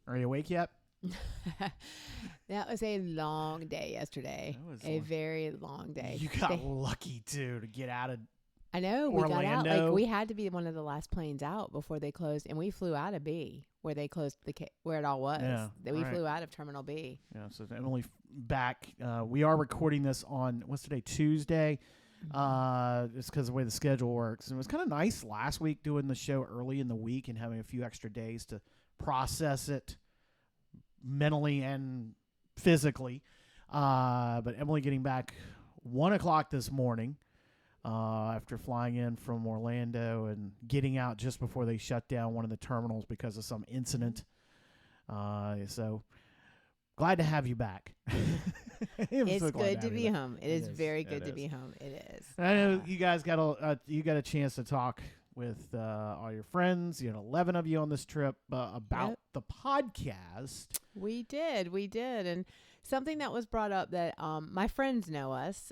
Are you awake yet? That was a long day yesterday. A very long day. You got lucky too to get out of. I know. Orlando. We got out. Like we had to be one of the last planes out before they closed, and we flew out of B where they closed where it all was. Yeah, we flew out of Terminal B. Yeah. So Emily back. We are recording this on what's today? Tuesday. It's because of the way the schedule works. And it was kind of nice last week doing the show early in the week and having a few extra days to process it mentally and physically. But Emily getting back 1:00 this morning after flying in from Orlando and getting out just before they shut down one of the terminals because of some incident. So glad to have you back. It's so good to be home. It is very good to be home. It is. I know you guys got a chance to talk with all your friends. 11 of you on this trip about the podcast. We did, and something that was brought up that my friends know us,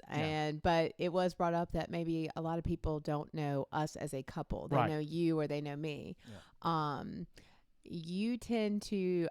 but it was brought up that maybe a lot of people don't know us as a couple. They know you or they know me. Yeah.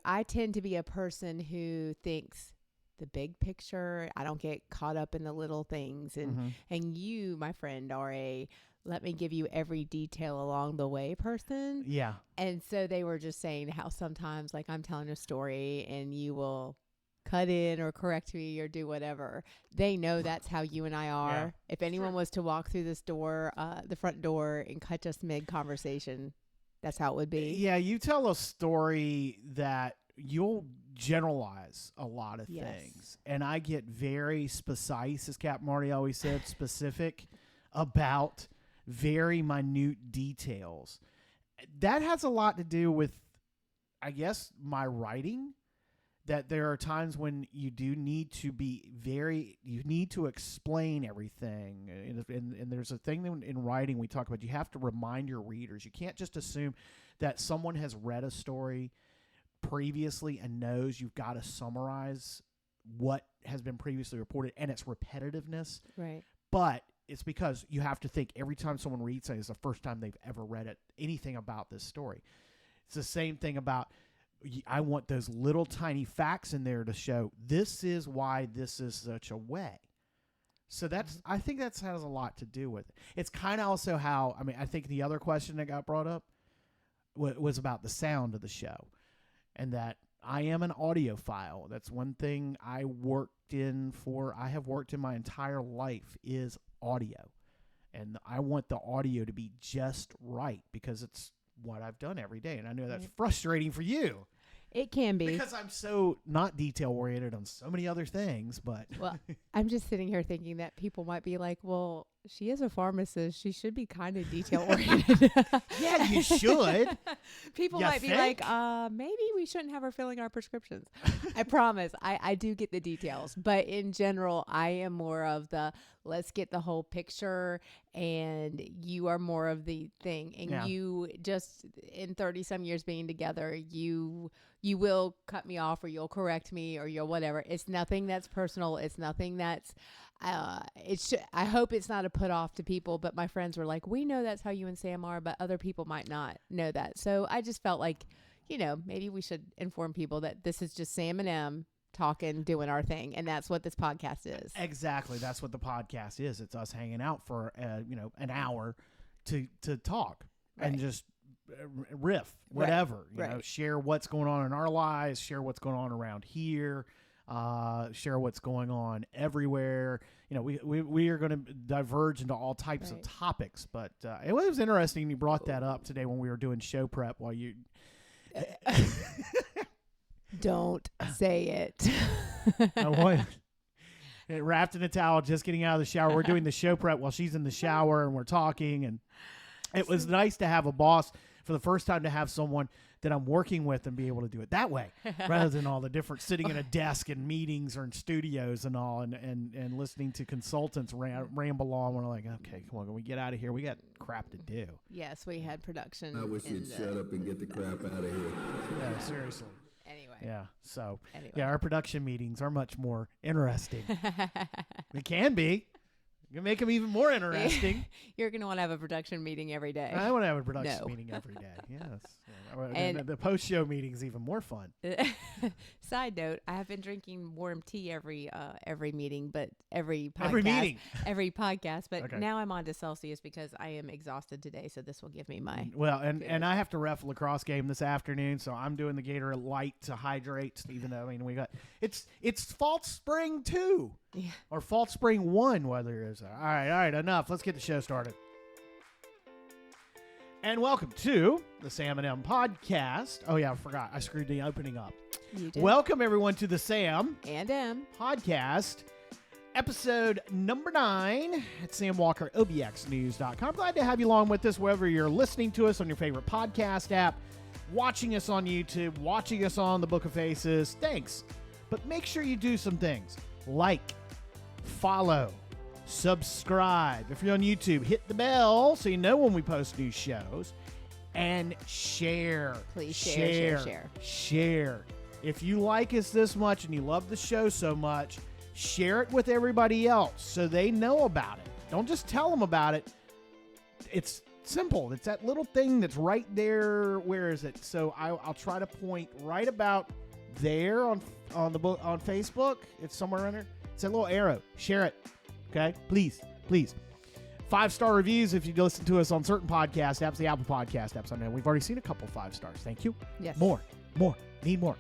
I tend to be a person who thinks the big picture. I don't get caught up in the little things. And you, my friend, are a let me give you every detail along the way person. Yeah. And so they were just saying how sometimes like I'm telling a story and you will cut in or correct me or do whatever. They know that's how you and I are. Yeah. If anyone was to walk through this door, the front door, and catch us mid-conversation, that's how it would be. Yeah, you tell a story that you'll generalize a lot of things. And I get very precise, as Cap Marty always said, specific about very minute details. That has a lot to do with, I guess, my writing. That there are times when you do need to be you need to explain everything. And there's a thing in writing we talk about, you have to remind your readers. You can't just assume that someone has read a story previously and knows. You've got to summarize what has been previously reported and its repetitiveness. Right. But it's because you have to think every time someone reads something, it's the first time they've ever read anything about this story. It's the same thing about, I want those little tiny facts in there to show this is why this is such a way. So I think that has a lot to do with it. It's kind of also how, I think the other question that got brought up was about the sound of the show, and that I am an audiophile. That's one thing I have worked in my entire life is audio. And I want the audio to be just right because it's what I've done every day. And I know that's frustrating for you. It can be. Because I'm so not detail-oriented on so many other things, but... Well, I'm just sitting here thinking that people might be like, well, she is a pharmacist. She should be kind of detail-oriented. Yeah, you should. People might be like, maybe we shouldn't have her filling our prescriptions. I promise. I do get the details. But in general, I am more of the, let's get the whole picture, and you are more of the thing. And you just, in 30-some years being together, you will cut me off, or you'll correct me, or you'll whatever. It's nothing that's personal. It's nothing that's, I hope it's not a put off to people, but my friends were like, we know that's how you and Sam are, but other people might not know that. So I just felt like, maybe we should inform people that this is just Sam and Em talking, doing our thing. And that's what this podcast is. Exactly. That's what the podcast is. It's us hanging out for, an hour to talk and just riff, whatever, share what's going on in our lives, share what's going on around here, share what's going on everywhere. We are going to diverge into all types of topics, but it was interesting you brought that up today when we were doing show prep while you don't say it. Wrapped in a towel, just getting out of the shower. We're doing the show prep while she's in the shower and we're talking, and it was nice to have a boss for the first time, to have someone that I'm working with and be able to do it that way rather than all the different sitting at a desk in meetings or in studios and all and listening to consultants ramble on. We're like, okay, come on, can we get out of here? We got crap to do. Yes, we had production. I wish you'd shut up and get the crap out of here. Yeah, seriously. Anyway. Yeah. So, our production meetings are much more interesting. They can be. You make them even more interesting. You're going to want to have a production meeting every day. I want to have a production meeting every day. Yes. And the post-show meeting is even more fun. Side note, I have been drinking warm tea every meeting, but every podcast. But now I'm on to Celsius because I am exhausted today. So this will give me my and I have to ref a lacrosse game this afternoon, so I'm doing the Gator Light to hydrate. Even though we got it's False Spring 2 or False Spring 1, whether it is. All right, enough. Let's get the show started. And welcome to the Sam and M podcast. Oh, yeah, I forgot. I screwed the opening up. You did. Welcome, everyone, to the Sam and M podcast, episode number 9 at samwalkerobxnews.com. Glad to have you along with us, whether you're listening to us on your favorite podcast app, watching us on YouTube, watching us on the Book of Faces. Thanks. But make sure you do some things like follow, subscribe. If you're on YouTube, hit the bell so you know when we post new shows. And share. Please share. If you like us this much and you love the show so much, share it with everybody else so they know about it. Don't just tell them about it. It's simple. It's that little thing that's right there. Where is it? So I'll try to point right about there on the book on Facebook. It's somewhere in there. It's a little arrow. Share it. Okay? Please. 5-star reviews if you listen to us on certain podcast apps, the Apple Podcast apps. I know we've already seen a couple 5 stars. Thank you. Yes. More. Need more.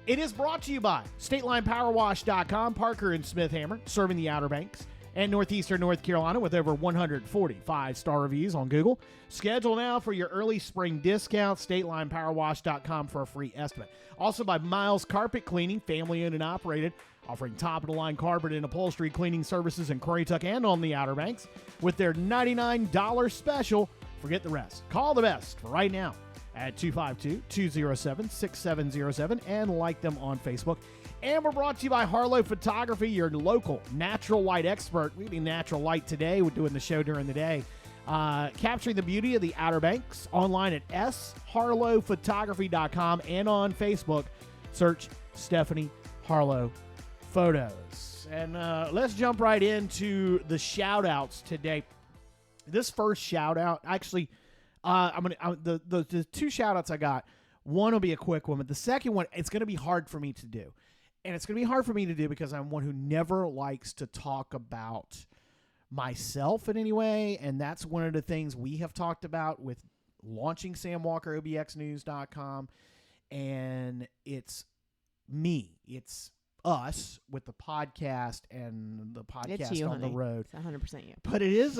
It is brought to you by StatelinePowerWash.com, Parker and Smith Hammer, serving the Outer Banks and Northeastern North Carolina with over 140 5-star reviews on Google. Schedule now for your early spring discount, StatelinePowerWash.com for a free estimate. Also by Miles Carpet Cleaning, family owned and operated, offering top-of-the-line carpet and upholstery cleaning services in Currituck and on the Outer Banks with their $99 special. Forget the rest. Call the best right now at 252-207-6707 and like them on Facebook. And we're brought to you by Harlow Photography, your local natural light expert. We need natural light today. We're doing the show during the day. Capturing the beauty of the Outer Banks online at sharlowphotography.com and on Facebook. Search Stephanie Harlow Photos. And let's jump right into the shout outs today. This first shout out, actually, the 2 shout outs I got, one will be a quick one, but the second one, it's going to be hard for me to do. And it's going to be hard for me to do because I'm one who never likes to talk about myself in any way. And that's one of the things we have talked about with launching SamWalkerOBXNews.com. And it's me. It's us with the podcast and the podcast it's you, on honey. The road. It's 100% you. But it's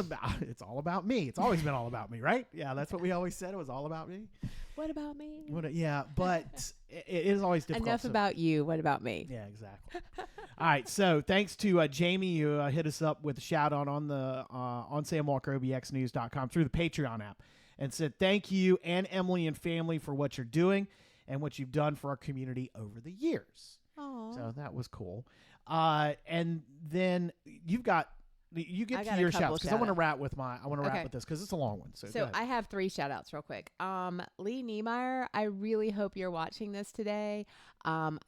all about me. It's always been all about me, right? Yeah, that's what we always said. It was all about me. What about me? Yeah, but it is always difficult. Enough about you. What about me? Yeah, exactly. All right, so thanks to Jamie who hit us up with a shout out on the on SamWalkerOBXNews.com through the Patreon app and said thank you and Emily and family for what you're doing and what you've done for our community over the years. Aww. So that was cool. And then you get to your shouts because I want to wrap with this because it's a long one. So I have 3 shout outs real quick. Lee Niemeyer, I really hope you're watching this today.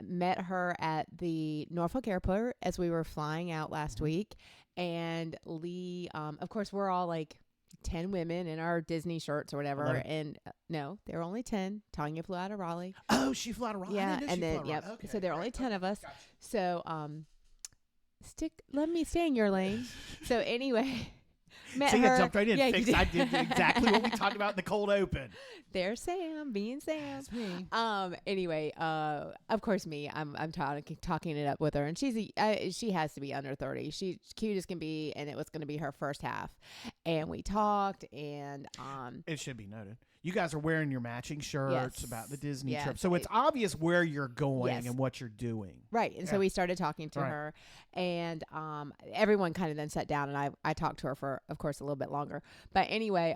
Met her at the Norfolk airport as we were flying out last week. And Lee, of course, we're all like 10 women in our Disney shirts or whatever. 11. And no, there were only 10. Tanya flew out of Raleigh. Oh, she flew out of Raleigh. Yeah. And then, yep. Okay, so there are only 10 of us. Gotcha. So, let me stay in your lane. So anyway, met See, her. I jumped right in. Yeah, I did exactly what we talked about in the cold open. There's Sam, being Sam. That's me. Anyway, of course, me. I'm talking it up with her, and she has to be under 30. She's cute as can be, and it was going to be her first half, and we talked, and it should be noted. You guys are wearing your matching shirts about the Disney trip. So it's obvious where you're going and what you're doing. Right. And so we started talking to her, and everyone kind of then sat down, and I talked to her for, of course, a little bit longer. But anyway,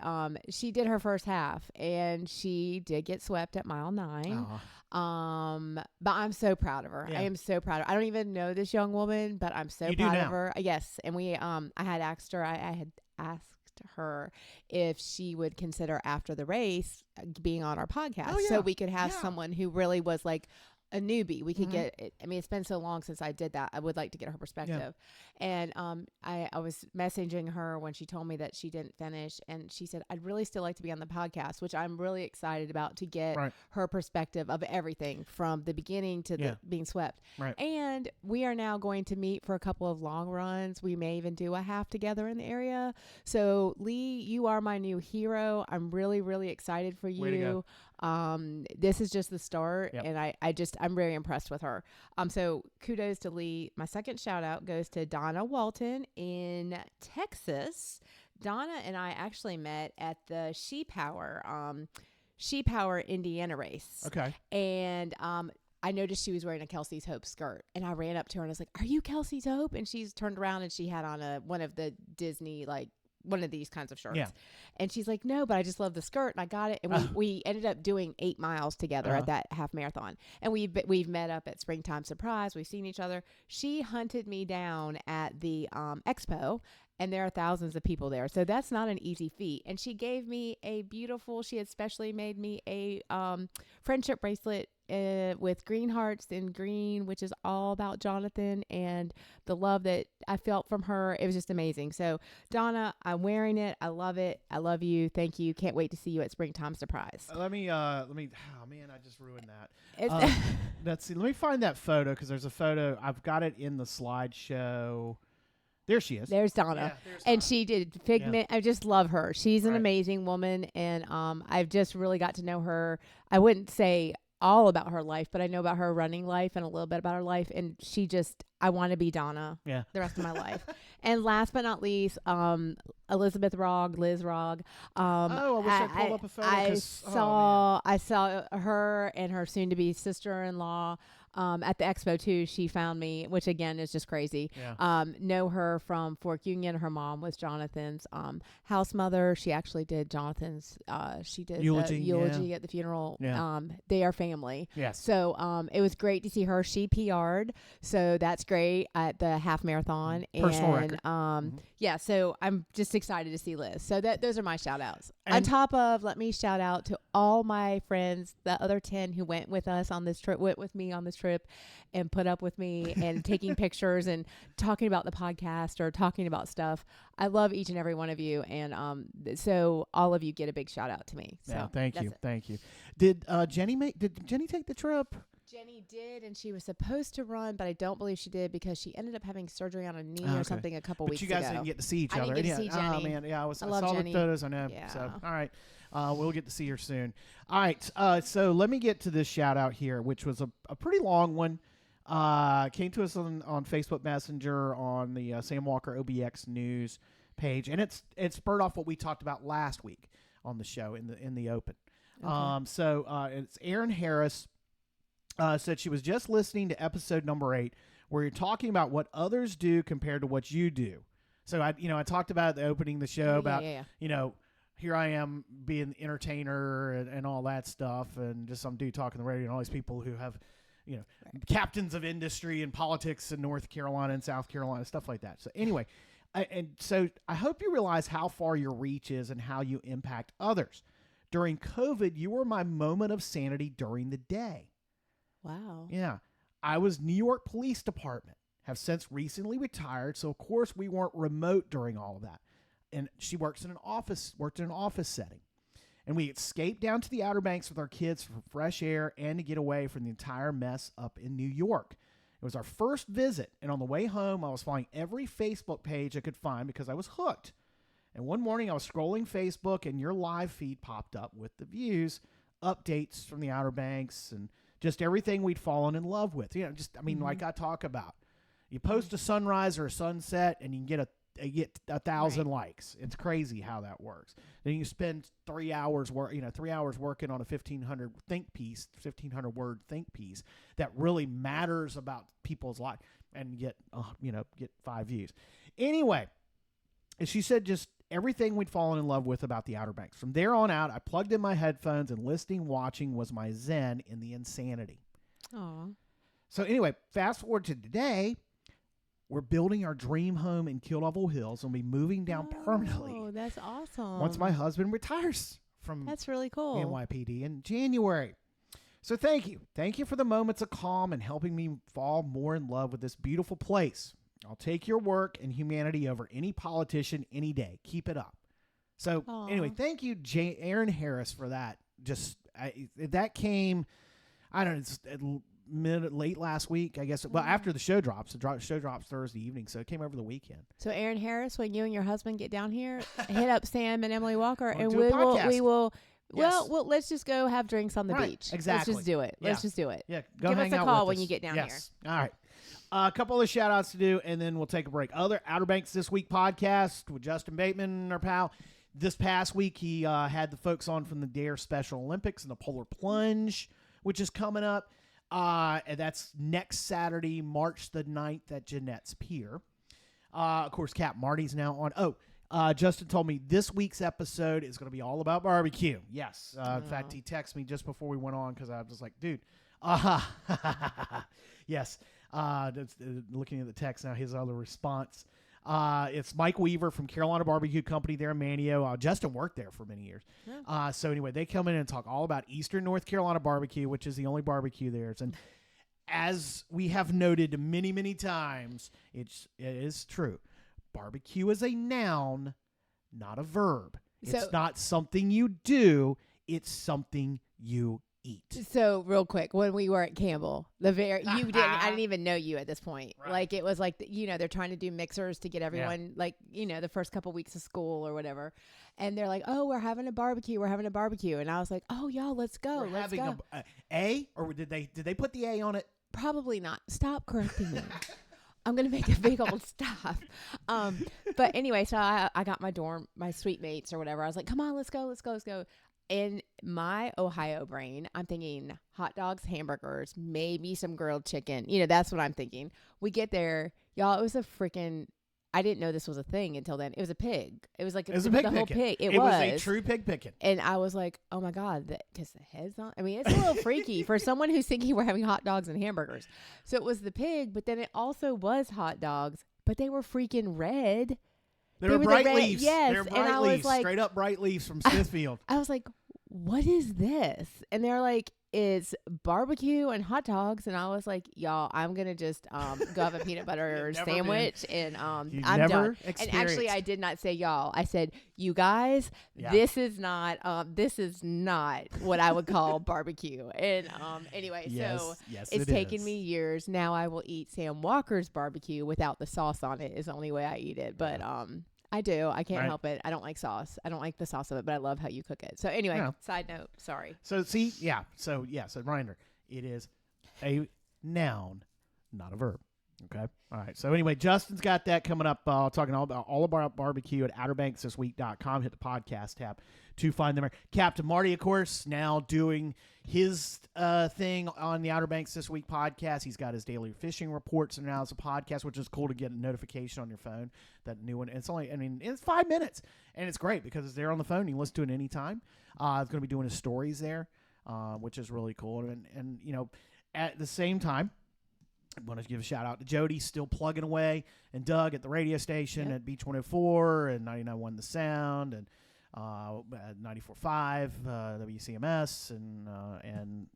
she did her first half, and she did get swept at mile 9. But I'm so proud of her. I am so proud of her. I don't even know this young woman, but I'm so proud of her. Yes. And we I had asked her, I had asked her if she would consider after the race being on our podcast so we could have someone who really was like a newbie, we could get it. I mean, it's been so long since I did that. I would like to get her perspective. And I was messaging her when she told me that she didn't finish, and she said, I'd really still like to be on the podcast, which I'm really excited about, to get her perspective of everything from the beginning to the being swept. And we are now going to meet for a couple of long runs. We may even do a half together in the area. So Lee, you are my new hero. I'm really, really excited for you. This is just the start, and I'm very impressed with her. So kudos to Lee. My second shout out goes to Donna Walton in Texas. Donna and I actually met at the She Power Indiana race. Okay. And I noticed she was wearing a Kelsey's Hope skirt, and I ran up to her and I was like, "Are you Kelsey's Hope?" And she's turned around and she had on one of the Disney, like, one of these kinds of shirts. And she's like, "No, but I just love the skirt," and I got it. And we ended up doing 8 miles together at that half marathon. And we've met up at Springtime Surprise. We've seen each other. She hunted me down at the expo, and there are thousands of people there. So that's not an easy feat. And she gave me she had specially made me a friendship bracelet with green hearts in green, which is all about Jonathan and the love that I felt from her. It was just amazing. So Donna, I'm wearing it. I love it. I love you. Thank you. Can't wait to see you at Springtime Surprise. Oh man, I just ruined that. Let's see. Let me find that photo, because there's a photo. I've got it in the slideshow. There she is. There's Donna. And she did Figment. I just love her. She's an amazing woman. And I've just really got to know her. I wouldn't say all about her life, but I know about her running life and a little bit about her life. And I want to be Donna the rest of my life. And last but not least, Liz Rogg. I wish I pulled up a photo. I saw her and her soon-to-be sister-in-law at the expo too. She found me, which again is just crazy. Know her from Fork Union. Her mom was Jonathan's house mother. She actually did Jonathan's eulogy at the funeral. They are family. So it was great to see her. She PR'd, so that's great at the half marathon. Personal record. So I'm just excited to see Liz. So those are my shout outs. On top of, let me shout out to all my friends, the other 10 who went with us on this trip, went with me on this trip and put up with me and taking pictures and talking about the podcast or talking about stuff. I love each and every one of you. And so all of you get a big shout out to me. So thank you. Thank you. Did Jenny take the trip? Jenny did, and she was supposed to run, but I don't believe she did because she ended up having surgery on a knee or something a couple weeks ago. But you guys didn't get to see each other. I didn't get to see Jenny. Oh, man. Yeah, I saw Jenny. the photos. I know. Yeah. So, all right. We'll get to see her soon. All right. So let me get to this shout out here, which was a pretty long one. Came to us on Facebook Messenger on the Sam Walker OBX News page, and it's spurred off what we talked about last week on the show in the open. Okay. So it's Aaron Harris. Said she was just listening to episode number 8, where you're talking about what others do compared to what you do. So I talked about the opening the show about here I am being the entertainer and all that stuff, and just some dude talking on the radio, and all these people who have captains of industry and politics in North Carolina and South Carolina, stuff like that. So anyway, so I hope you realize how far your reach is and how you impact others. During COVID, you were my moment of sanity during the day. Wow. Yeah. I was New York Police Department, have since recently retired, so of course we weren't remote during all of that. And she worked in an office setting. And we escaped down to the Outer Banks with our kids for fresh air and to get away from the entire mess up in New York. It was our first visit, and on the way home, I was following every Facebook page I could find because I was hooked. And one morning, I was scrolling Facebook, and your live feed popped up with the views, updates from the Outer Banks, and just everything we'd fallen in love with. Like I talk about. You post a sunrise or a sunset, and you can get 1,000 likes. It's crazy how that works. Then you spend 3 hours working on a 1,500 word think piece that really matters about people's life, and get 5 views. Anyway, as she said, just everything we'd fallen in love with about the Outer Banks. From there on out, I plugged in my headphones, and watching was my zen in the insanity. Aww. So anyway, fast forward to today. We're building our dream home in Kill Devil Hills, and we'll be moving down permanently. Oh, that's awesome. Once my husband retires from that's really cool. NYPD in January. So thank you. Thank you for the moments of calm and helping me fall more in love with this beautiful place. I'll take your work and humanity over any politician any day. Keep it up. So anyway, thank you, Aaron Harris, for that. That came, I don't know, it's late last week, I guess. Well, after the show drops. The show drops Thursday evening, so it came over the weekend. So Aaron Harris, when you and your husband get down here, hit up Sam and Emily Walker, and we will. Yes. Well, let's just go have drinks on the beach. Exactly. Let's just do it. Let's just do it. Yeah. Give us a call when you get down here. All right. A couple of shout outs to do, and then we'll take a break. Other Outer Banks This Week podcast with Justin Bateman, our pal. This past week, he had the folks on from the Dare Special Olympics and the Polar Plunge, which is coming up. And that's next Saturday, March the 9th at Jeanette's Pier. Of course, Cap Marty's now on. Justin told me this week's episode is going to be all about barbecue. Yes. In fact, he texted me just before we went on because I was like, dude, yes. Looking at the text now, his other response. It's Mike Weaver from Carolina Barbecue Company there in Manio. Justin worked there for many years. Yeah. So anyway, they come in and talk all about Eastern North Carolina barbecue, which is the only barbecue there. And as we have noted many, many times, it is true. Barbecue is a noun, not a verb. It's not something you do. It's something you eat. So real quick, when we were at Campbell, I didn't even know you at this point. Right. Like it was like, they're trying to do mixers to get everyone the first couple weeks of school or whatever. And they're like, oh, we're having a barbecue. And I was like, oh, y'all, let's go. Let's go. A, or did they put the A on it? Probably not. Stop correcting me. I'm going to make a big old stop. But anyway, so I got my suite mates or whatever. I was like, come on, let's go. In my Ohio brain, I'm thinking hot dogs, hamburgers, maybe some grilled chicken. That's what I'm thinking. We get there. Y'all, it was I didn't know this was a thing until then. It was a pig. It was like a pig whole pig. It was a true pig picking. And I was like, oh my God, because the head's on. I mean, it's a little freaky for someone who's thinking we're having hot dogs and hamburgers. So it was the pig, but then it also was hot dogs, but they were freaking red. They were bright leaves. Yes. They were bright leaves, like, straight up bright leaves from Smithfield. I was like, what is this? And they're like, it's barbecue and hot dogs. And I was like, y'all, I'm going to just go have a peanut butter sandwich. And I'm done. And actually, I did not say y'all. I said, you guys, this is not what I would call barbecue. And anyway, so it's taken me years. Now I will eat Sam Walker's barbecue without the sauce on it is the only way I eat it. But I do. I can't help it. I don't like sauce. I don't like the sauce of it, but I love how you cook it. So anyway, side note, sorry. So So reminder, it is a noun, not a verb. Okay. All right. So anyway, Justin's got that coming up. Talking all about barbecue at OuterBanksThisWeek.com. Hit the podcast tab to find them. Captain Marty, of course, now doing his thing on the Outer Banks This Week podcast. He's got his daily fishing reports and now it's a podcast, which is cool to get a notification on your phone. That new one. It's 5 minutes and it's great because it's there on the phone. You can listen to it anytime. It's going to be doing his stories there, which is really cool. And at the same time, I want to give a shout out to Jody, still plugging away, and Doug at the radio station at Beach 104 and 99.1 The Sound and 94.5 WCMS and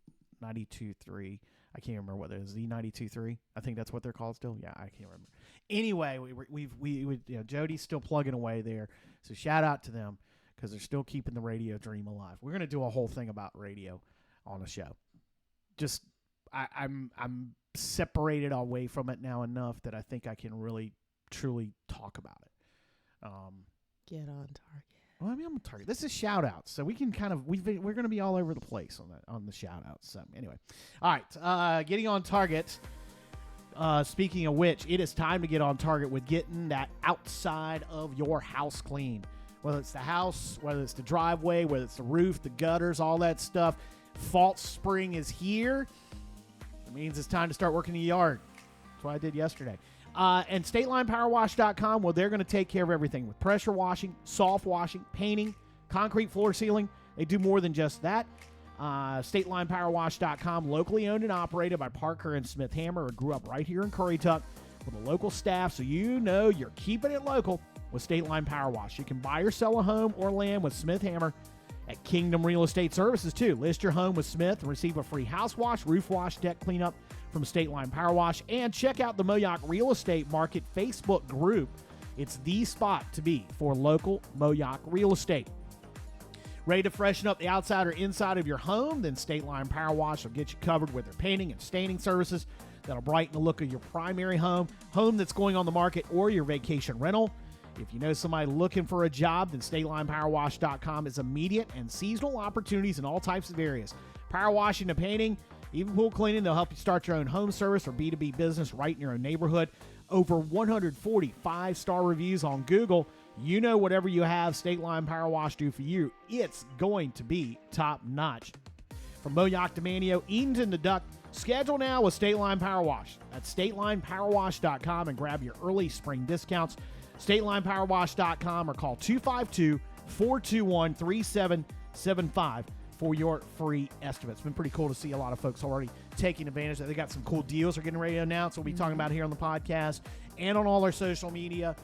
92.3. I can't remember what it is. Z92.3. I think that's what they're called still. Yeah, I can't remember. Anyway, we Jody's still plugging away there. So shout out to them because they're still keeping the radio dream alive. We're gonna do a whole thing about radio on the show. Just I'm separated away from it now enough that I think I can really truly talk about it. Get on target. Well, I'm on target. This is shout outs, so we can we're going to be all over the place on the shout outs. So anyway, all right, getting on target. Speaking of which, it is time to get on target with getting that outside of your house clean. Whether it's the house, whether it's the driveway, whether it's the roof, the gutters, all that stuff. Fall spring is here. It means it's time to start working the yard. That's what I did yesterday. And StatelinePowerWash.com, well, they're going to take care of everything with pressure washing, soft washing, painting, concrete floor sealing. They do more than just that. StatelinePowerWash.com, locally owned and operated by Parker and Smith Hammer, who grew up right here in Currituck with a local staff, so you know you're keeping it local with State Line Power Wash. You can buy or sell a home or land with Smith Hammer at Kingdom Real Estate Services, too. List your home with Smith and receive a free house wash, roof wash, deck cleanup from State Line Power Wash. And check out the Moyoc Real Estate Market Facebook group. It's the spot to be for local Moyoc real estate. Ready to freshen up the outside or inside of your home? Then State Line Power Wash will get you covered with their painting and staining services that'll brighten the look of your primary home that's going on the market, or your vacation rental. If you know somebody looking for a job, then StatelinePowerWash.com is immediate and seasonal opportunities in all types of areas. Power washing to painting, even pool cleaning, they'll help you start your own home service or B2B business right in your own neighborhood. Over 140 5-star reviews on Google. You know, whatever you have State Line Power Wash do for you, it's going to be top notch. From Moyoc to Manio, Eatonton to Duck, schedule now with State Line Power Wash at StatelinePowerWash.com and grab your early spring discounts. StatelinePowerWash.com or call 252-421-3775 for your free estimate. It's been pretty cool to see a lot of folks already taking advantage of it. They got some cool deals they're getting ready to announce. We'll be talking about here on the podcast and on all our social media.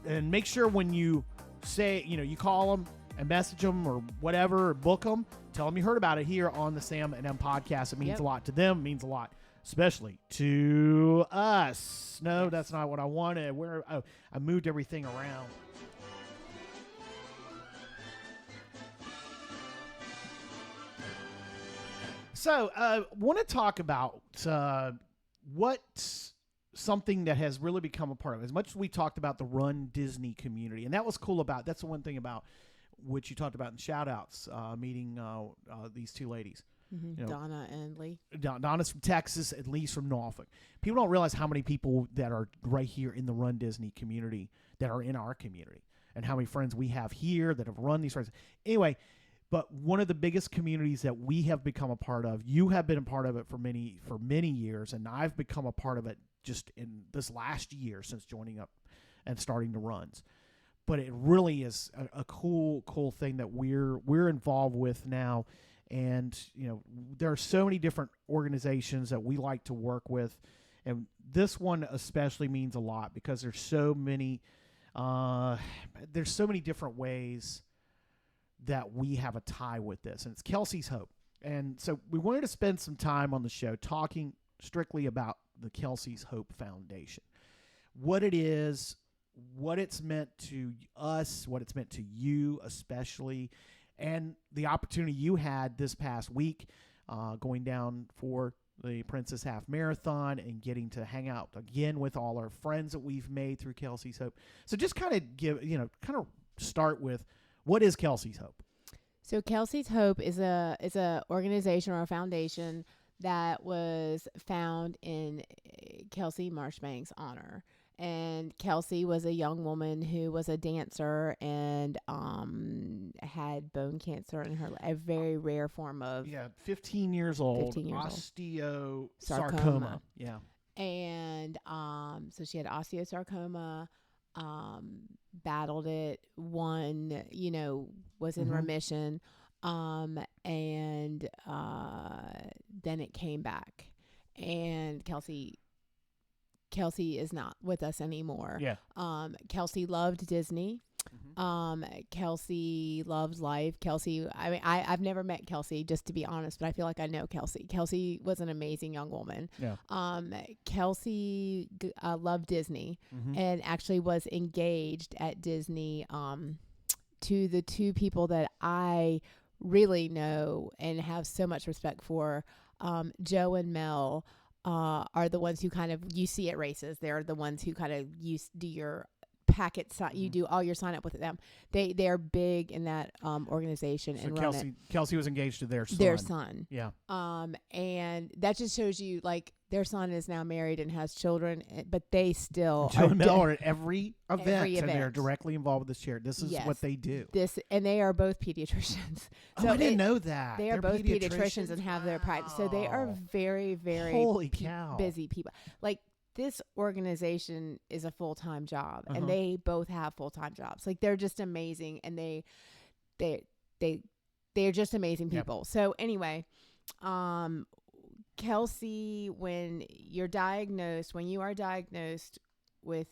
And make sure when you say, you call them and message them or whatever, or book them, tell them you heard about it here on the Sam and M podcast. It means a lot to them. It means a lot, especially to us. No, that's not what I wanted. I moved everything around. So, want to talk about what's something that has really become a part of it. As much as we talked about the RunDisney community, and that was cool about, that's the one thing about which you talked about in shout-outs, meeting these two ladies. Mm-hmm. Donna and Lee. Donna's from Texas, and Lee's from Norfolk. People don't realize how many people that are right here in the RunDisney community that are in our community, and how many friends we have here that have run these friends. Anyway, but one of the biggest communities that we have become a part of, you have been a part of it for many years, and I've become a part of it just in this last year since joining up and starting the runs. But it really is a cool thing that we're involved with now. And, there are so many different organizations that we like to work with. And this one especially means a lot because there's so many different ways that we have a tie with this. And it's Kellsie's Hope. And so we wanted to spend some time on the show talking strictly about the Kellsie's Hope Foundation. What it is, what it's meant to us, what it's meant to you especially, and the opportunity you had this past week going down for the Princess Half Marathon and getting to hang out again with all our friends that we've made through Kellsie's Hope. So just kind of start with, what is Kellsie's Hope? So Kellsie's Hope is a organization or a foundation that was found in Kellsie Marchbank's honor. And Kellsie was a young woman who was a dancer and had bone cancer in a very rare form of 15 years old, osteosarcoma. Yeah. And so she had osteosarcoma, battled it, won, was in remission, and then it came back. And Kellsie is not with us anymore. Yeah. Kellsie loved Disney. Kellsie loved life. Kellsie, I've never met Kellsie, just to be honest, but I feel like I know Kellsie. Kellsie was an amazing young woman. Yeah. Kellsie loved Disney and actually was engaged at Disney to the two people that I really know and have so much respect for. Joe and Mel are the ones who you see at races. They're the ones who do your packet you do all your sign up with them. They're big in that organization. So and Kellsie was engaged to their son. Yeah. And that just shows you, their son is now married and has children, but they still Joe and Mel are at every event, and they're directly involved with this charity. This is what they do. And they are both pediatricians. So I didn't know that. They are both pediatricians and have their practice. So they are very, very holy cow busy people. This organization is a full-time job, and they both have full-time jobs. They're just amazing, and they're just amazing people. Yep. So anyway, Kellsie, when you are diagnosed with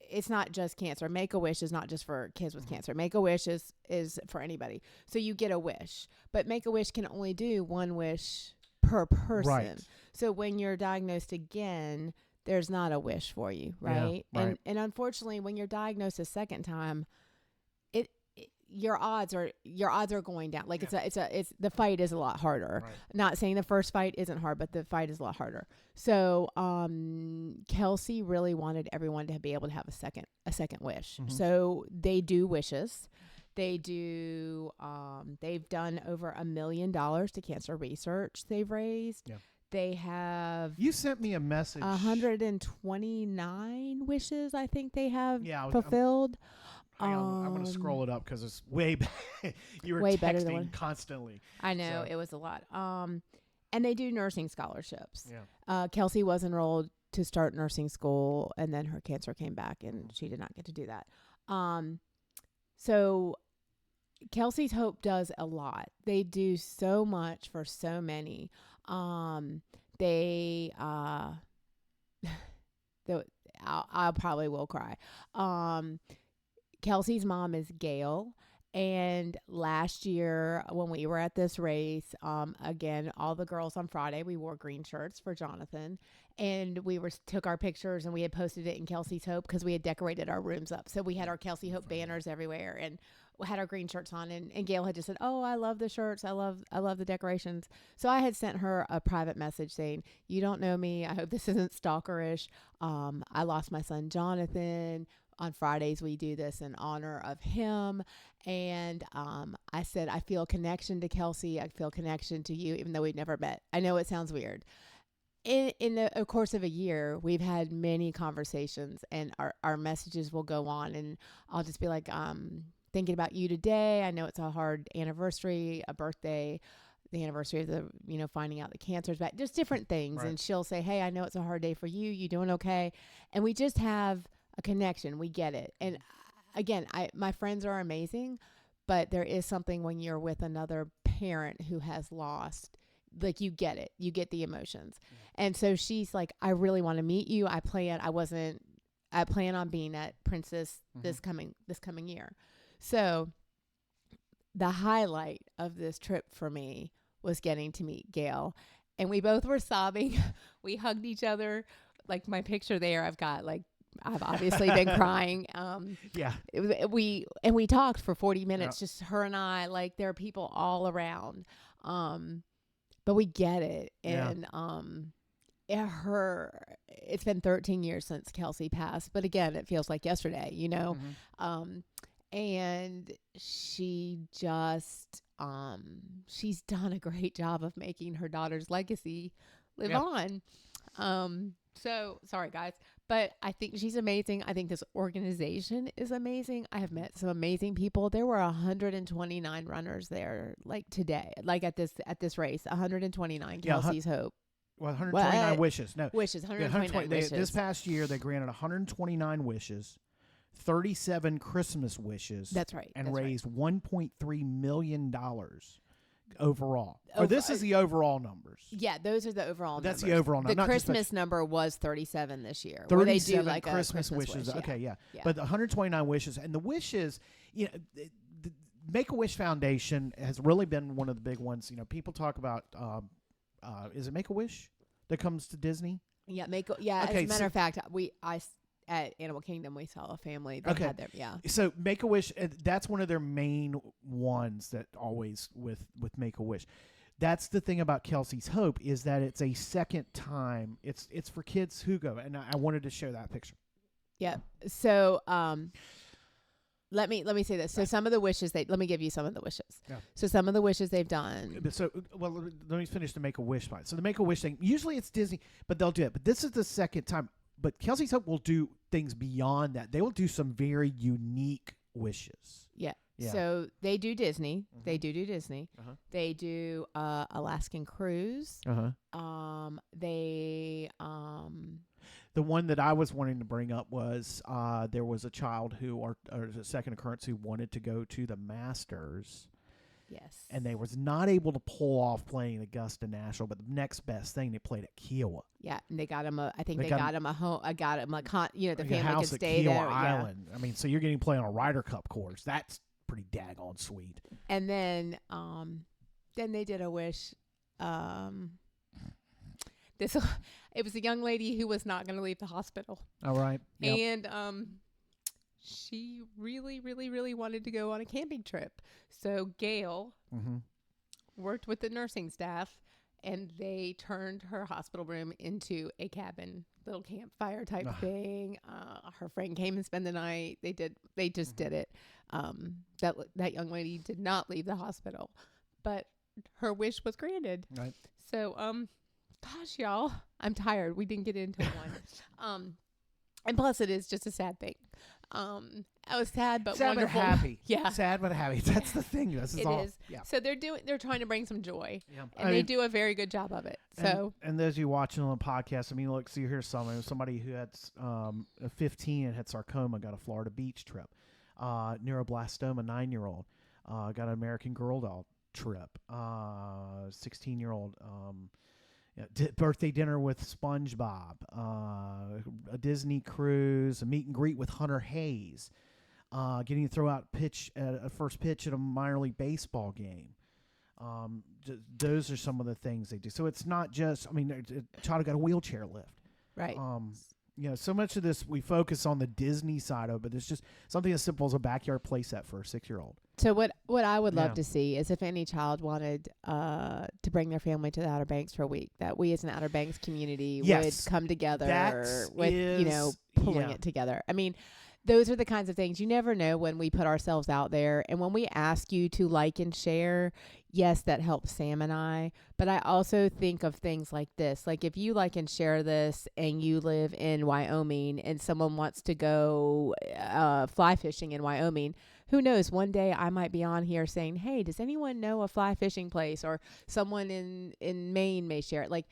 it's not just cancer. Make-A-Wish is not just for kids with cancer. Make-A-Wish is for anybody. So you get a wish, but Make-A-Wish can only do one wish per person. Right. So when you're diagnosed again, there's not a wish for you, right? Yeah, right. And unfortunately, when you're diagnosed a second time, your odds are going down. Like it's the fight is a lot harder. Right. Not saying the first fight isn't hard, but the fight is a lot harder. So Kellsie really wanted everyone to be able to have a second wish. Mm-hmm. So they do wishes. They do. They've done over $1 million to cancer research. They've raised. Yeah. They have. You sent me a message. 129 wishes, I think they have fulfilled. Hang on, I'm going to scroll it up because it's way better. You were way better than texting constantly. I know, it was a lot. And they do nursing scholarships. Yeah. Kellsie was enrolled to start nursing school, and then her cancer came back, and she did not get to do that. So Kelsey's Hope does a lot. They do so much for so many. They I probably will cry. Kelsey's mom is Gail. And last year when we were at this race, again, all the girls on Friday, we wore green shirts for Jonathan, and we took our pictures, and we had posted it in Kelsey's Hope because we had decorated our rooms up. So we had our Kelsey Hope banners everywhere, and we had our green shirts on, and Gail had just said, "Oh, I love the shirts. I love the decorations." So I had sent her a private message saying, "You don't know me. I hope this isn't stalkerish. I lost my son, Jonathan. On Fridays, we do this in honor of him." And I said, "I feel a connection to Kellsie. I feel a connection to you, even though we've never met." I know it sounds weird. In the course of a year, we've had many conversations, and our messages will go on. And I'll just be like, thinking about you today. I know it's a hard anniversary, a birthday, the anniversary of the, finding out the cancer's back, just different things. Right. And she'll say, "Hey, I know it's a hard day for you. You doing okay?" And we just have a connection. We get it. And again, my friends are amazing, but there is something when you're with another parent who has lost, like you get it. You get the emotions. And so she's like, "I really want to meet you. I plan on being at Princess this coming year." So the highlight of this trip for me was getting to meet Gail, and we both were sobbing. We hugged each other. Like my picture there, I've obviously been crying. Yeah. We talked for 40 minutes, just her and I. Like there are people all around, but we get it. And it's been 13 years since Kellsie passed, but again, it feels like yesterday, and she just she's done a great job of making her daughter's legacy live on. So sorry guys, but I think she's amazing. I think this organization is amazing. I have met some amazing people. There were 129 runners there, like today, like at this race, 129 Kelsey's Hope. Well, 129 wishes. No. Wishes, 129 wishes. This past year, they granted 129 wishes, 37 Christmas wishes. That's right. And raised $1.3 million overall. This is the overall numbers. Yeah, those are the overall numbers. That's the overall number. The Christmas number was 37 this year. 37 they do like Christmas wishes. Wish, Okay, yeah. But the 129 wishes. And the wishes, the Make-A-Wish Foundation has really been one of the big ones. People talk about, is it Make-A-Wish that comes to Disney? Yeah, as a matter of fact, at Animal Kingdom, we saw a family that had their, So Make-A-Wish, that's one of their main ones that always with Make-A-Wish. That's the thing about Kelsey's Hope is that it's a second time. It's for kids who go, and I wanted to show that picture. Yeah. So let me say this. So some of the wishes let me give you some of the wishes. Yeah. So some of the wishes they've done. So let me finish the Make-A-Wish part. So the Make-A-Wish thing, usually it's Disney, but they'll do it. But this is the second time. But Kelsey's Hope will do things beyond that. They will do some very unique wishes. Yeah. So they do Disney. Mm-hmm. They do Disney. Uh-huh. They do Alaskan cruise. Uh-huh. The one that I was wanting to bring up was there was a child or a second occurrence who wanted to go to the Masters, Yes. And they was not able to pull off playing Augusta National, but the next best thing, they played at Kiowa. Yeah, and they got him a. I think they got him a home. I got him a the family house could at stay Kiowa there. Island. Yeah. I mean, so you're getting played on a Ryder Cup course. That's pretty daggone sweet. And then they did a wish. It was a young lady who was not going to leave the hospital. All right. Yep. And she really, really, really wanted to go on a camping trip. So Gail worked with the nursing staff, and they turned her hospital room into a cabin, little campfire type thing. Her friend came and spent the night. They just did it. That young lady did not leave the hospital, but her wish was granted. Right. So, gosh, y'all, I'm tired. We didn't get into one. And plus it is just a sad thing. I was sad but wonderful. But happy. Yeah. Sad but happy. That's the thing. This is all. It is. Yeah. So they're trying to bring some joy. Yeah. And they do a very good job of it. So and those of you watching on the podcast, I mean, look, see here's somebody who had 15 and had sarcoma, got a Florida beach trip. Neuroblastoma, 9-year-old, got an American Girl doll trip. 16-year-old, birthday dinner with SpongeBob, a Disney cruise, a meet and greet with Hunter Hayes, getting to throw out a first pitch at a minor league baseball game. Those are some of the things they do. So it's not just, I mean, a child got a wheelchair lift. right. So much of this we focus on the Disney side of it, but there's just something as simple as a backyard playset for a 6-year-old. So what I would love to see is if any child wanted to bring their family to the Outer Banks for a week, that we as an Outer Banks community would come together with pulling it together. I mean, those are the kinds of things you never know when we put ourselves out there. And when we ask you to like and share, yes, that helps Sam and I. But I also think of things like this. Like if you like and share this and you live in Wyoming and someone wants to go fly fishing in Wyoming, who knows, one day I might be on here saying, hey, does anyone know a fly fishing place? Or someone in Maine may share it. Like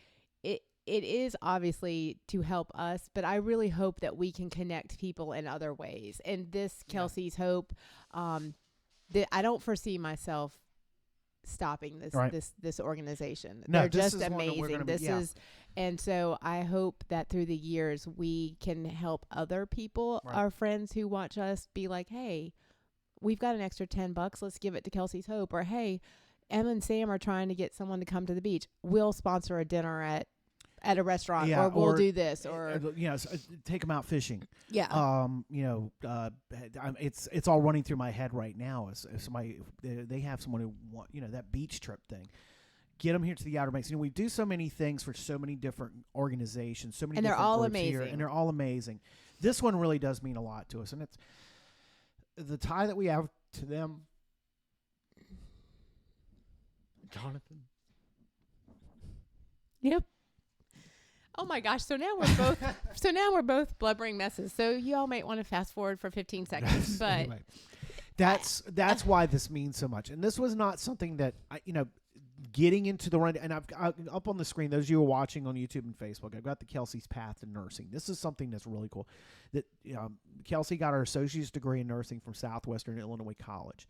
it is obviously to help us, but I really hope that we can connect people in other ways. And this Kelsey's hope, I don't foresee myself stopping this organization. No, they're just amazing. And so I hope that through the years we can help other people, our friends who watch us, be like, hey, we've got an extra $10. Let's give it to Kelsey's Hope. Or, hey, Emma and Sam are trying to get someone to come to the beach. We'll sponsor a dinner at a restaurant, or we'll do this, or take them out fishing. Yeah. It's all running through my head right now. As somebody, they have someone who want, that beach trip thing. Get them here to the Outer Banks. We do so many things for so many different organizations, so many, and different they're all groups amazing. Here, and they're all amazing. This one really does mean a lot to us, and it's the tie that we have to them. Jonathan. Yep. Oh my gosh! So now we're both blubbering messes. So you all might want to fast forward for 15 seconds. But anyway, that's why this means so much. And this was not something that getting into the run. And I've up on the screen. Those of you who are watching on YouTube and Facebook, I've got the Kelsey's Path to Nursing. This is something that's really cool. That Kellsie got her associate's degree in nursing from Southwestern Illinois College.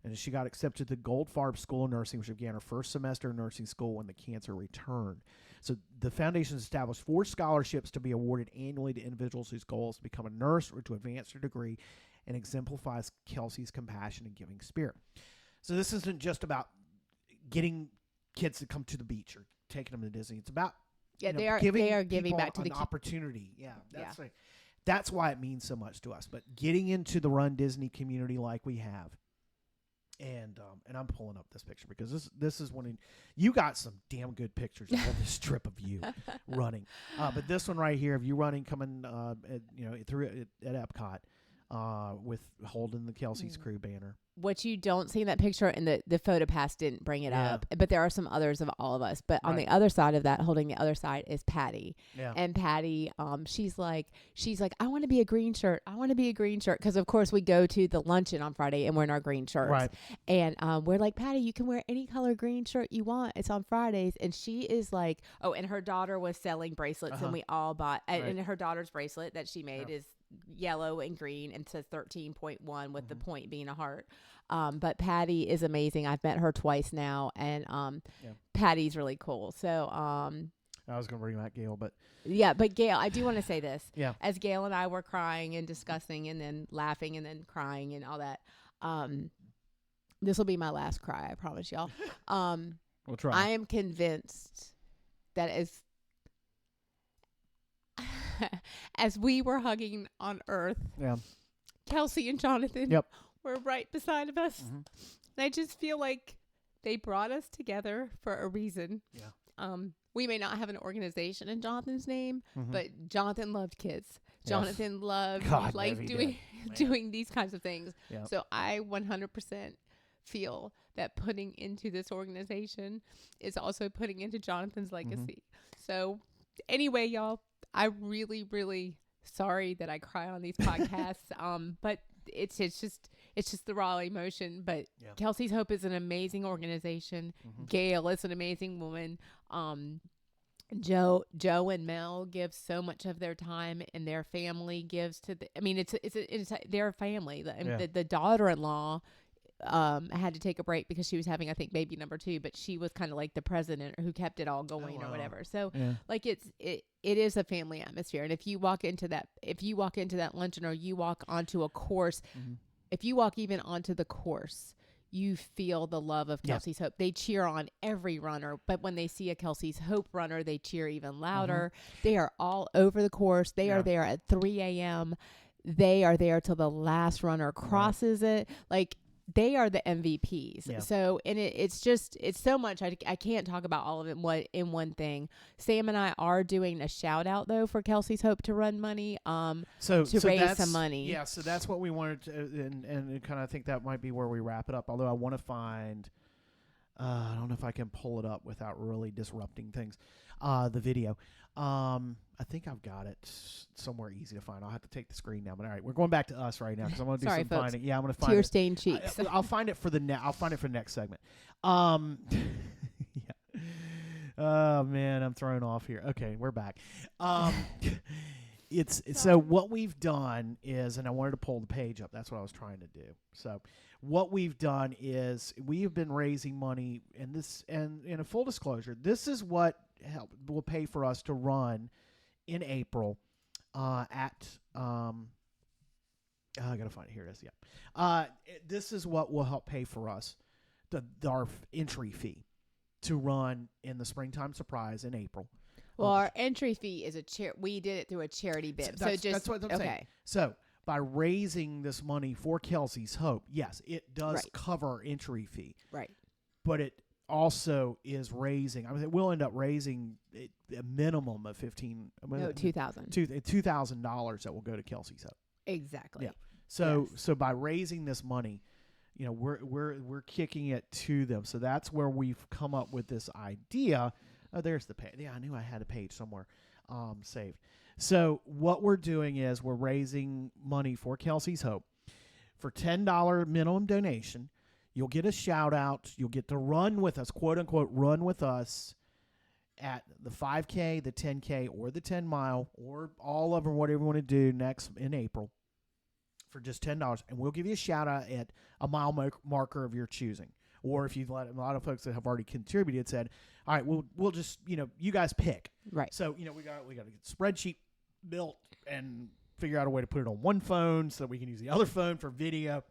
And she got accepted to Goldfarb School of Nursing, which began her first semester in nursing school when the cancer returned. So the foundation has established 4 scholarships to be awarded annually to individuals whose goal is to become a nurse or to advance their degree, and exemplifies Kelsey's compassion and giving spirit. So this isn't just about getting kids to come to the beach or taking them to Disney. It's about they are giving back to the opportunity. Yeah, right. That's why it means so much to us. But getting into the RunDisney community like we have. And I'm pulling up this picture because this is one you got some damn good pictures of this trip of you running. But this one right here of you running coming through at Epcot with holding the Kelsey's Crew banner. What you don't see in that picture, and the photo pass didn't bring it up, but there are some others of all of us. But on the other side of that, holding the other side, is Patty. Yeah. And Patty, she's like, I want to be a green shirt. I want to be a green shirt. Because, of course, we go to the luncheon on Friday, and we're in our green shirts. Right. And we're like, Patty, you can wear any color green shirt you want. It's on Fridays. And she is like, and her daughter was selling bracelets, and we all bought, and her daughter's bracelet that she made is yellow and green and says 13.1 with the point being a heart. But Patty is amazing. I've met her twice now, and Patty's really cool. So I was going to bring back Gail, but but Gail, I do want to say this. Yeah. As Gail and I were crying and discussing and then laughing and then crying and all that, this will be my last cry, I promise y'all. we'll try. I am convinced that as we were hugging on Earth, Kellsie and Jonathan were right beside of us. And I just feel like they brought us together for a reason. Yeah. We may not have an organization in Jonathan's name, but Jonathan loved kids. Jonathan loved doing these kinds of things. Yeah. So I 100% feel that putting into this organization is also putting into Jonathan's legacy. So anyway, y'all, I'm really, really sorry that I cry on these podcasts. But it's just the raw emotion. But Kelsey's Hope is an amazing organization. Gail is an amazing woman. Joe and Mel give so much of their time, and their family gives to it's their family. The daughter-in-law had to take a break because she was having, I think, baby number 2, but she was kind of like the president who kept it all going or whatever. So like it is a family atmosphere. And if you walk into that luncheon, or you walk onto a course, if you walk even onto the course, you feel the love of Kelsey's Hope. They cheer on every runner, but when they see a Kelsey's Hope runner, they cheer even louder. They are all over the course. They are there at 3 a.m. They are there till the last runner crosses it. Like, they are the MVPs. Yeah. So, and it's so much. I can't talk about all of it in one thing. Sam and I are doing a shout out though for Kelsey's Hope to run money, to raise some money. Yeah. So that's what we wanted to, and kind of think that might be where we wrap it up. Although I want to find, I don't know if I can pull it up without really disrupting things. The video. I think I've got it somewhere easy to find. I'll have to take the screen now. But all right, we're going back to us right now because I'm going to do some finding. Yeah, I'm going to find tear-stained cheeks. I'll find it for I'll find it for the next segment. Yeah. Oh man, I'm thrown off here. Okay, we're back. So what we've done is, and I wanted to pull the page up. That's what I was trying to do. So what we've done is we have been raising money, and in a full disclosure, this is what will pay for us to run in April at I gotta find it. Here it is. Yeah, this is what will help pay for us our entry fee to run in the Springtime Surprise in April. Well, our entry fee is we did it through a charity bid. That's what I'm saying. So by raising this money for Kelsey's Hope, yes, it does cover our entry fee. Right. But it also is raising. I mean, we'll end up raising a minimum of $2,000 $2,000 that will go to Kelsey's Hope. Exactly. Yeah. So by raising this money, we're kicking it to them. So that's where we've come up with this idea. Oh, there's the page. Yeah, I knew I had a page somewhere saved. So what we're doing is we're raising money for Kelsey's Hope for $10 minimum donation. You'll get a shout out. You'll get to run with us, quote unquote, run with us at the 5K, the 10K, or the 10 mile, or all of them, whatever you want to do next in April for just $10. And we'll give you a shout out at a mile marker of your choosing. Or if you've let a lot of folks that have already contributed said, all right, we'll just, you guys pick. Right. So, we got to get a spreadsheet built and figure out a way to put it on one phone so that we can use the other phone for video.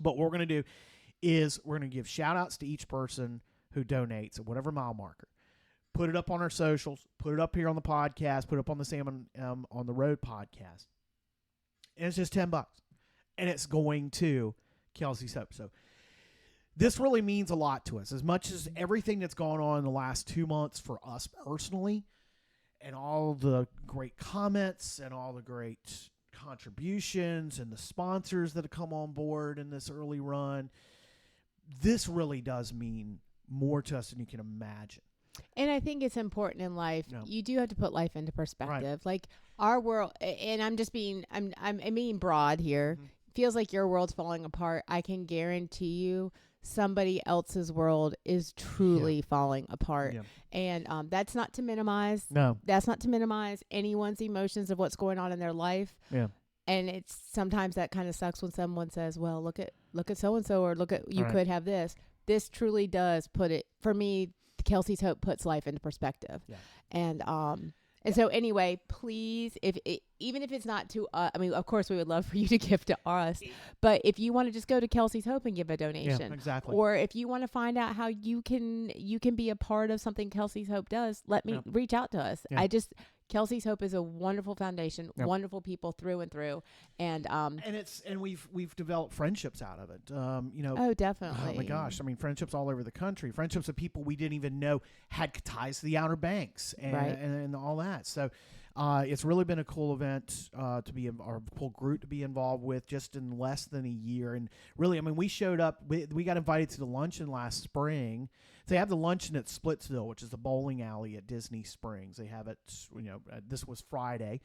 But what we're going to do is we're going to give shout outs to each person who donates at whatever mile marker. Put it up on our socials, put it up here on the podcast, put it up on the Sam on the Road podcast. And it's just $10. And it's going to Kelsey's Hope. So this really means a lot to us. As much as everything that's gone on in the last 2 months for us personally, and all the great comments and all the great contributions and the sponsors that have come on board in this early run, this really does mean more to us than you can imagine. And I think it's important in life. Yeah. You do have to put life into perspective. Right. Like our world, and I'm being broad here. Mm-hmm. Feels like your world's falling apart. I can guarantee you somebody else's world is truly falling apart. Yeah. And that's not to minimize. No. That's not to minimize anyone's emotions of what's going on in their life. Yeah. And it's sometimes that kind of sucks when someone says, well, look at so and so, or look at, you could have this. This truly does put it, for me, Kelsey's Hope puts life into perspective. Yeah. And so anyway, please, even if it's not to us, I mean, of course we would love for you to give to us, but if you want to just go to Kelsey's Hope and give a donation, yeah, exactly. Or if you want to find out how you can be a part of something Kelsey's Hope does, reach out to us. Yeah. Kelsey's Hope is a wonderful foundation, wonderful people through and through, and we've developed friendships out of it. Oh, definitely. Oh my gosh, I mean, friendships all over the country. Friendships of people we didn't even know had ties to the Outer Banks and all that. So, it's really been a cool event to be, or cool group to be involved with, just in less than a year. And really, I mean, we showed up. We got invited to the luncheon last spring. They have the luncheon at Splitsville, which is the bowling alley at Disney Springs. They have it, this was Friday.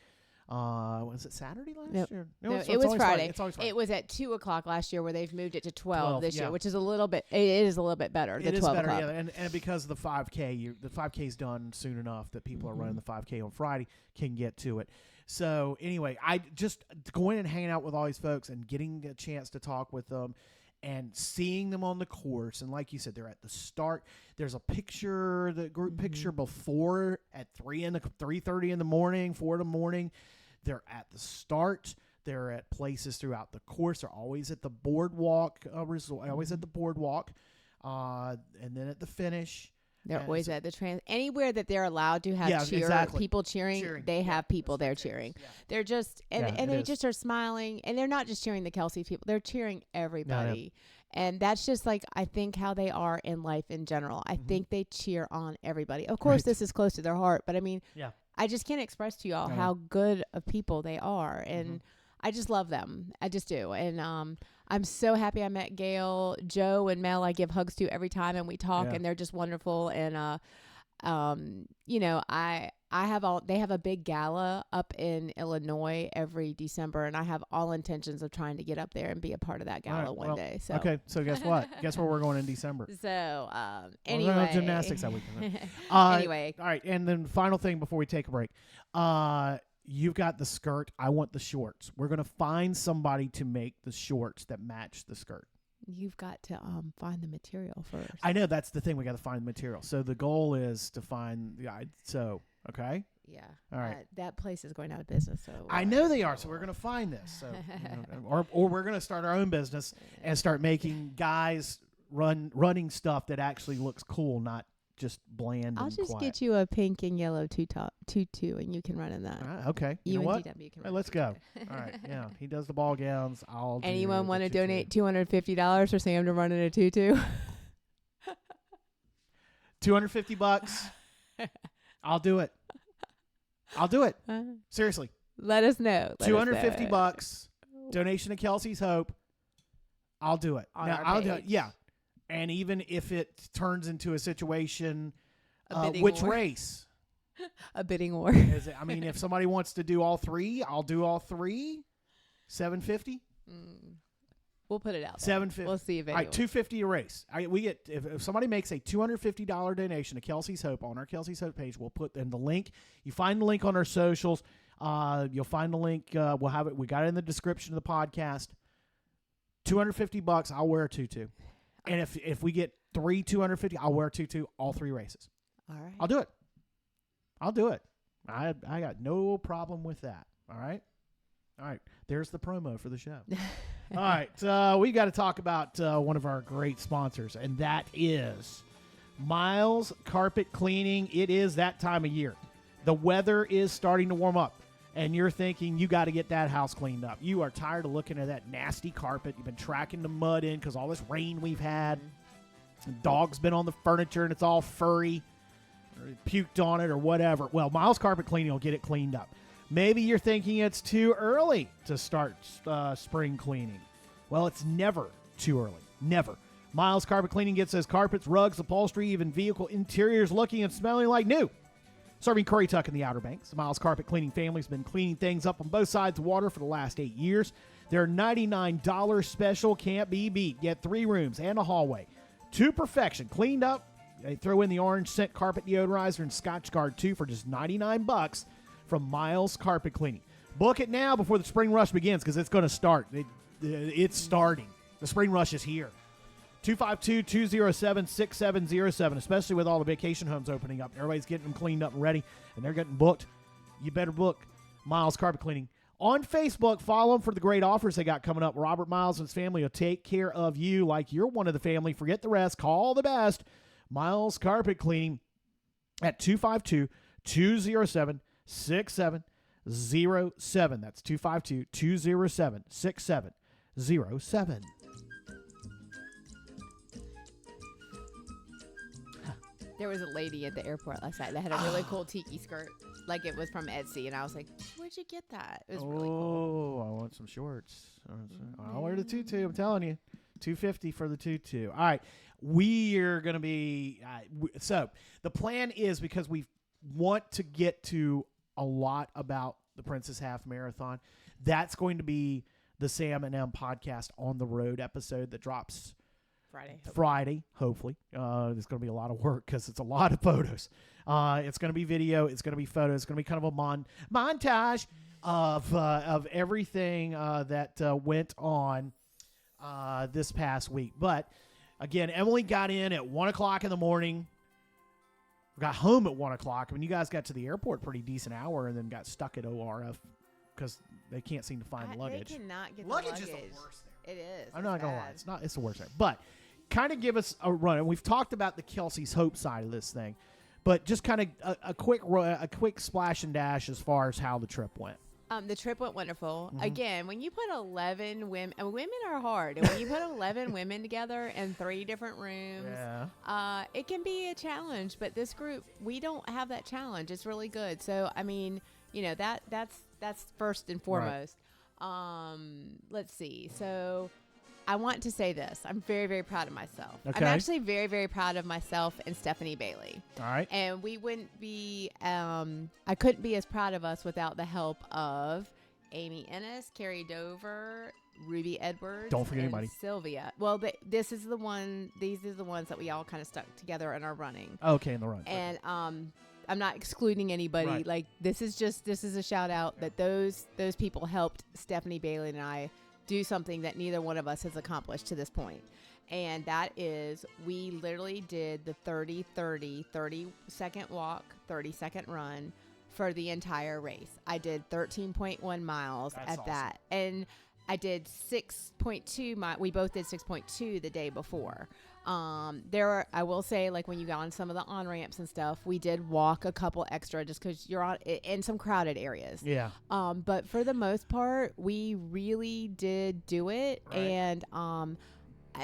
Was it Saturday last year? No, it was Friday. It's always Friday. It was at 2:00 last year, where they've moved it to 12 this year, which is a little bit, it is a little bit better. It is better, yeah. And because of the 5K, the 5K is done soon enough that people are running the 5K on Friday can get to it. So anyway, I just going and hanging out with all these folks and getting a chance to talk with them and seeing them on the course. And like you said, they're at the start. There's a picture, the group picture before at 3:30 in the morning, 4 in the morning. They're at the start. They're at places throughout the course. They're always at the boardwalk resort, always at the boardwalk, and then at the finish. They're always at the anywhere that they're allowed to have people cheering. They have people there cheering. Yeah. They're just they just are smiling, and they're not just cheering the Kellsie people. They're cheering everybody. No. And that's just like, I think, how they are in life in general. I think they cheer on everybody. Of course, this is close to their heart, but I mean, I just can't express to y'all how good of people they are, and I just love them. I just do. And I'm so happy I met Gail, Joe, and Mel. I give hugs to every time, and we talk, and they're just wonderful. And they have a big gala up in Illinois every December, and I have all intentions of trying to get up there and be a part of that gala one day. So so guess what? Guess where we're going in December? So anyway, we're gymnastics that weekend. Anyway, all right, and then final thing before we take a break. You've got the skirt. I want the shorts. We're going to find somebody to make the shorts that match the skirt. You've got to find the material first. I know, that's the thing. We got to find the material. So the goal is to find the okay. Yeah. All right. That place is going out of business. So I know they are. So we're going to find this. So or we're going to start our own business and start making guys running stuff that actually looks cool, not just bland. I'll just quiet. get you a pink and yellow tutu, and you can run in that. Okay. You know what? Let's go. All right. Yeah. He does the ball gowns. Anyone want to donate $250 for Sam to run in a tutu? $250. I'll do it. Seriously. Let us know. $250. Donation to Kelsey's Hope. I'll do it. I'll do it. Yeah. And even if it turns into a situation, which war. Race? A bidding war. Is it, I mean, if somebody wants to do all three, I'll do all three. $750. We'll put it out. $750. We'll see if anyone. All right, $250 a race. We get if somebody makes a $250 donation to Kelsey's Hope on our Kelsey's Hope page, we'll put in the link. You find the link on our socials. You'll find the link. We'll have it. We got it in the description of the podcast. $250. I'll wear a tutu. And if we get $250, I'll wear a tutu all 3 races. All right. I'll do it. I got no problem with that. All right. There's the promo for the show. All right. We got to talk about one of our great sponsors, and that is Miles Carpet Cleaning. It is that time of year. The weather is starting to warm up, and you're thinking you got to get that house cleaned up. You are tired of looking at that nasty carpet. You've been tracking the mud in because all this rain we've had. The dog's been on the furniture, and it's all furry, or puked on it or whatever. Well, Miles Carpet Cleaning will get it cleaned up. Maybe you're thinking it's too early to start spring cleaning. Well, it's never too early. Never. Miles Carpet Cleaning gets those carpets, rugs, upholstery, even vehicle interiors looking and smelling like new. Serving Currituck in the Outer Banks, the Miles Carpet Cleaning family has been cleaning things up on both sides of the water for the last 8 years. Their $99 special can't be beat. Get 3 rooms and a hallway to perfection. Cleaned up. They throw in the orange scent carpet deodorizer and Scotch Guard too for just $99 from Miles Carpet Cleaning. Book it now before the spring rush begins because it's going to start. It's starting. The spring rush is here. 252-207-6707, especially with all the vacation homes opening up. Everybody's getting them cleaned up and ready, and they're getting booked. You better book Miles Carpet Cleaning. On Facebook, follow them for the great offers they got coming up. Robert Miles and his family will take care of you like you're one of the family. Forget the rest. Call the best. Miles Carpet Cleaning at 252-207-6707. That's 252-207-6707. There was a lady at the airport last night that had a really cool tiki skirt, like it was from Etsy, and I was like, "Where'd you get that?" It was really cool. Oh, I want some shorts. I'll wear the tutu. I'm telling you, $250 for the tutu. All right, we are going to be. So the plan is because we want to get to a lot about the Princess Half Marathon. That's going to be the Sam and M podcast on the road episode that drops Friday, hopefully. There's going to be a lot of work because it's a lot of photos. It's going to be video. It's going to be photos. It's going to be kind of a montage of everything that went on this past week. But again, Emily got in at 1 o'clock in the morning. Got home at 1 o'clock. I mean, you guys got to the airport pretty decent hour and then got stuck at ORF because they can't seem to find the luggage. They cannot get luggage the luggage. Is the worst there. It is. I'm not going to lie. It's the worst there. But kind of give us a run. And we've talked about the Kelsey's Hope side of this thing. But just kind of a quick splash and dash as far as how the trip went. The trip went wonderful. Mm-hmm. Again, when you put 11 women, and women are hard. And when you put 11 women together in 3 different rooms, it can be a challenge. But this group, we don't have that challenge. It's really good. So, I mean, that's first and foremost. Right. Let's see. So I want to say this. I'm very, very proud of myself. Okay. I'm actually very, very proud of myself and Stephanie Bailey. All right. And we wouldn't be, I couldn't be as proud of us without the help of Amy Ennis, Carrie Dover, Ruby Edwards. Don't forget anybody. Sylvia. Well, these are the ones that we all kind of stuck together in our running. Okay, in the run. And I'm not excluding anybody. Right. Like this is a shout out that those people helped Stephanie Bailey and I do something that neither one of us has accomplished to this point. And that is we literally did the 30-second walk, 30-second run for the entire race. I did 13.1 miles. That's awesome. That. And I did 6.2 miles. We both did 6.2 the day before. I will say, like when you got on some of the on-ramps and stuff, we did walk a couple extra just because you're on in some crowded areas. Yeah. But for the most part, we really did do it. Right. And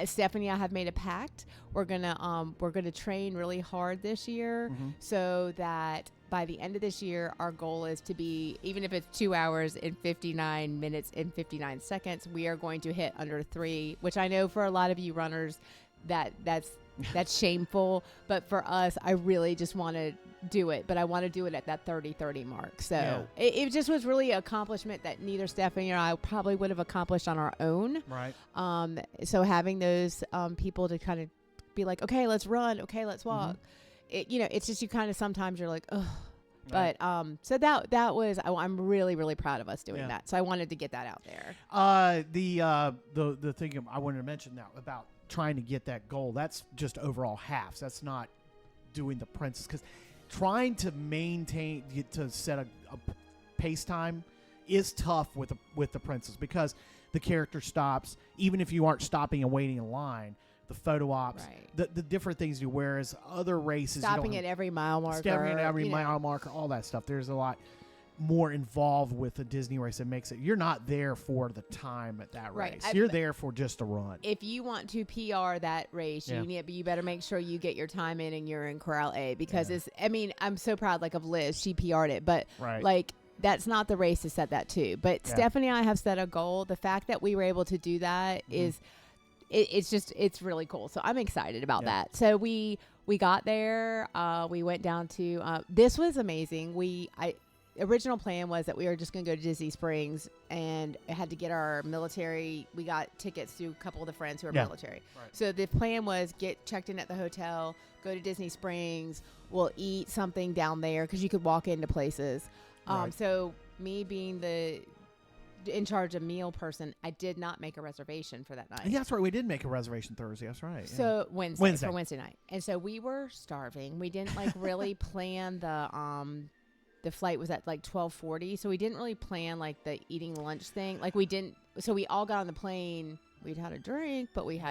Stephanie and I have made a pact. We're gonna train really hard this year, so that by the end of this year, our goal is to be, even if it's 2 hours and 59 minutes and 59 seconds, we are going to hit under 3, which I know for a lot of you runners, that's shameful. But for us, I really just want to do it. But I want to do it at that 30-30 mark. So it just was really an accomplishment that neither Stephanie or I probably would have accomplished on our own. Right. So having those people to kind of be like, okay, let's run. Okay, let's walk. It's just you kind of sometimes you're like, ugh. Right. But so that was I'm really, really proud of us doing that. So I wanted to get that out there. The thing I wanted to mention now about trying to get that goal, that's just overall halves. That's not doing the Princess, because trying to set a pace time is tough with the Princess, because the character stops even if you aren't stopping and waiting in line. The photo ops, right. the different things you wear, as other races. Stopping at every mile marker. Stopping at every mile marker, all that stuff. There's a lot more involved with the Disney race that makes it. You're not there for the time at that race. You're there for just a run. If you want to PR that race, you better make sure you get your time in and you're in Corral A, because I'm so proud of Liz. She PR'd it, but that's not the race to set that to. But Stephanie and I have set a goal. The fact that we were able to do that is... It's really cool. So I'm excited about that. So we got there. We went down to, this was amazing. Original plan was that we were just going to go to Disney Springs and had to get our military. We got tickets to a couple of the friends who are military. Right. So the plan was get checked in at the hotel, go to Disney Springs. We'll eat something down there, because you could walk into places. So me being the in charge of meal person, I did not make a reservation for that night. Yeah, that's right. We did make a reservation Thursday. That's right. So Wednesday for Wednesday night. And so we were starving. We didn't like really plan the flight was at like 12:40. So we didn't really plan like the eating lunch thing. Like we didn't. So we all got on the plane. We'd had a drink, but we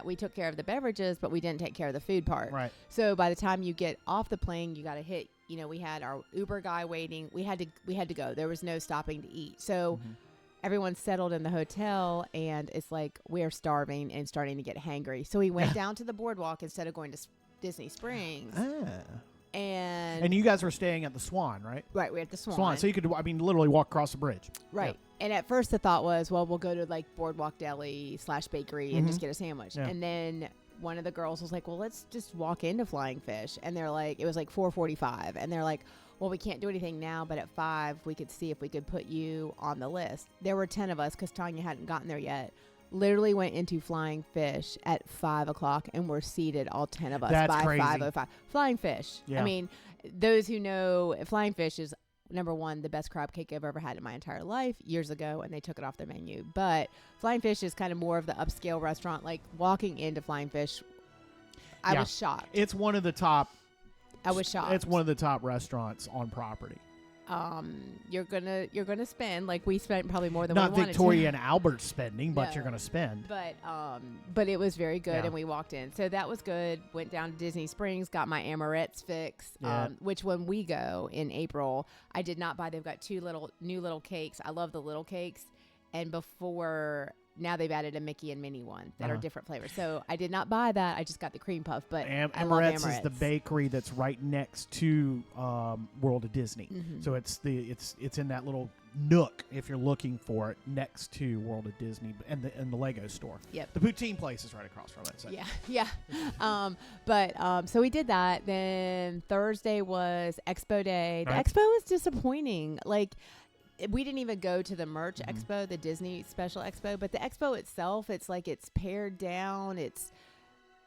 we took care of the beverages, but we didn't take care of the food part. Right. So by the time you get off the plane, you got to hit, we had our Uber guy waiting. We had to go. There was no stopping to eat. So everyone's settled in the hotel, and it's like we're starving and starting to get hangry. So we went down to the boardwalk instead of going to Disney Springs. And you guys were staying at the Swan, right? Right, we're at the Swan. So you could, literally walk across the bridge. Right. Yeah. And at first the thought was, well, we'll go to like Boardwalk Deli / bakery and just get a sandwich. Yeah. And then one of the girls was like, well, let's just walk into Flying Fish. And they're like, it was like 4:45. And they're like, well, we can't do anything now, but at 5, we could see if we could put you on the list. There were 10 of us because Tanya hadn't gotten there yet. Literally went into Flying Fish at 5 o'clock and we're seated, all 10 of us, by 5:05. Flying Fish. Yeah. I mean, those who know, Flying Fish is, number one, the best crab cake I've ever had in my entire life years ago, and they took it off their menu. But Flying Fish is kind of more of the upscale restaurant. Like walking into Flying Fish, I was shocked. It's one of the top. I was shocked. It's one of the top restaurants on property. You're gonna spend, like we spent probably more than not we wanted Victoria to. and Albert spending, but you're gonna spend. But it was very good, and we walked in, so that was good. Went down to Disney Springs, got my Amorettes fix. Which when we go in April, I did not buy. They've got 2 new little cakes. I love the little cakes, and now they've added a Mickey and Minnie one that are different flavors. So I did not buy that. I just got the cream puff. But I love Amorettes is the bakery that's right next to World of Disney. So it's in that little nook, if you're looking for it, next to World of Disney and the Lego store. Yep. The poutine place is right across from it. So. Yeah. So we did that. Then Thursday was Expo Day. The Expo was disappointing. Like, we didn't even go to the merch expo, the Disney special expo, but the expo itself, it's like it's pared down. It's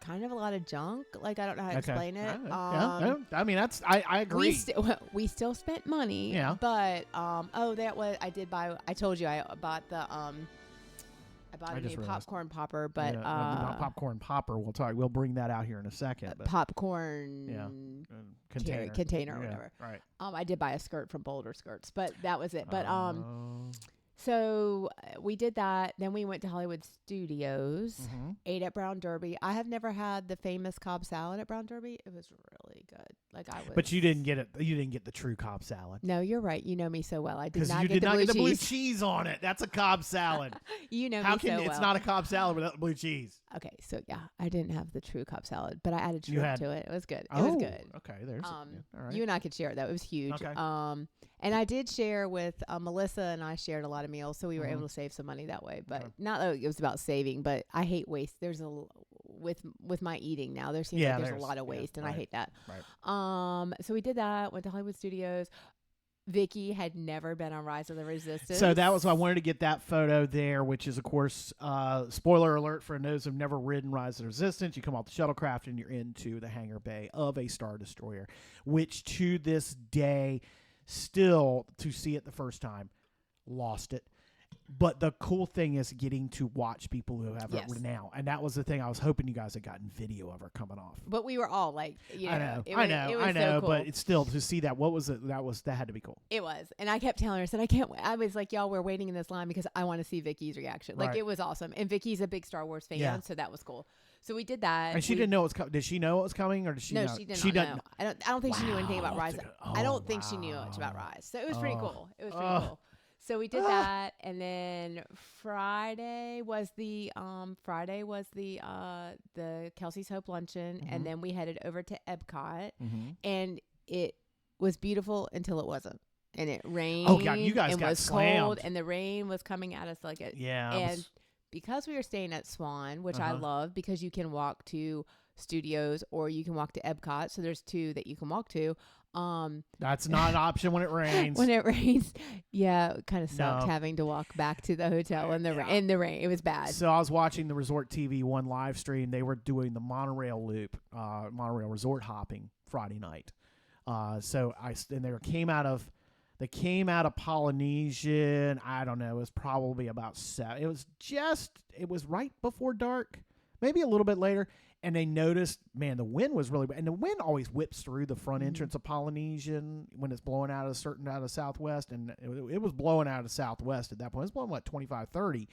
kind of a lot of junk. Like, I don't know how to explain it. I mean, I agree. We still spent money. Yeah. But, I told you I bought a new popcorn popper, but not popcorn popper. We'll bring that out here in a second. But popcorn container or whatever. Right. I did buy a skirt from Boulder Skirts, but that was it. But so we did that. Then we went to Hollywood Studios, ate at Brown Derby. I have never had the famous Cobb salad at Brown Derby. It was really good. But you didn't get it. You didn't get the true Cobb salad. No, you're right. You know me so well. I did not you get did the not blue get the blue cheese. cheese on it. That's a Cobb salad. You know me so well. It's not a Cobb salad without the blue cheese. Okay, so yeah, I didn't have the true Cobb salad, but I added shrimp to it. It was good. It was good. Okay, there's all right. You and I could share it though. It was huge. Okay. And I did share with Melissa, and I shared a lot of meals, so we were able to save some money that way. But not that it was about saving, but I hate waste. There's with my eating now, there seems like there's a lot of waste, and I hate that. Right. So we did that. Went to Hollywood Studios. Vicky had never been on Rise of the Resistance. So that was why I wanted to get that photo there, which is, of course, spoiler alert for those who've never ridden Rise of the Resistance. You come off the shuttlecraft and you're into the hangar bay of a Star Destroyer, which to this day, still, to see it the first time, lost it. But the cool thing is getting to watch people who have it now. And that was the thing. I was hoping you guys had gotten video of her coming off. But we were all like, I know, so cool. But it's still, to see that, what was it? That had to be cool. It was. And I kept telling her, I said, I can't wait. I was like, y'all, we're waiting in this line because I want to see Vicky's reaction. Like, it was awesome. And Vicky's a big Star Wars fan, so that was cool. So we did that. And she didn't know it was coming. Did she know it was coming, or did she know? No, she didn't know. I don't think she knew anything about Rise. I don't think she knew much about Rise. So it was pretty cool. It was pretty cool. So we did that, and then Friday was the Kelsey's Hope luncheon, and then we headed over to Epcot, and it was beautiful until it wasn't, and it rained. Oh God, you guys and got was slammed. cold, and the rain was coming at us like it. Yeah, and because we were staying at Swan, which I love, because you can walk to Studios or you can walk to Epcot, so there's 2 that you can walk to. That's not an option when it rains. When it rains, it kind of sucked having to walk back to the hotel in the rain. It was bad. So I was watching the Resort TV one live stream. They were doing the monorail loop, monorail resort hopping Friday night. So they came out of They came out of Polynesian. I don't know. It was probably about 7. It was right before dark, maybe a little bit later. And they noticed, man, the wind was really bad. And the wind always whips through the front entrance of Polynesian when it's blowing out of southwest. And it was blowing out of southwest at that point. It was blowing like 25, 30.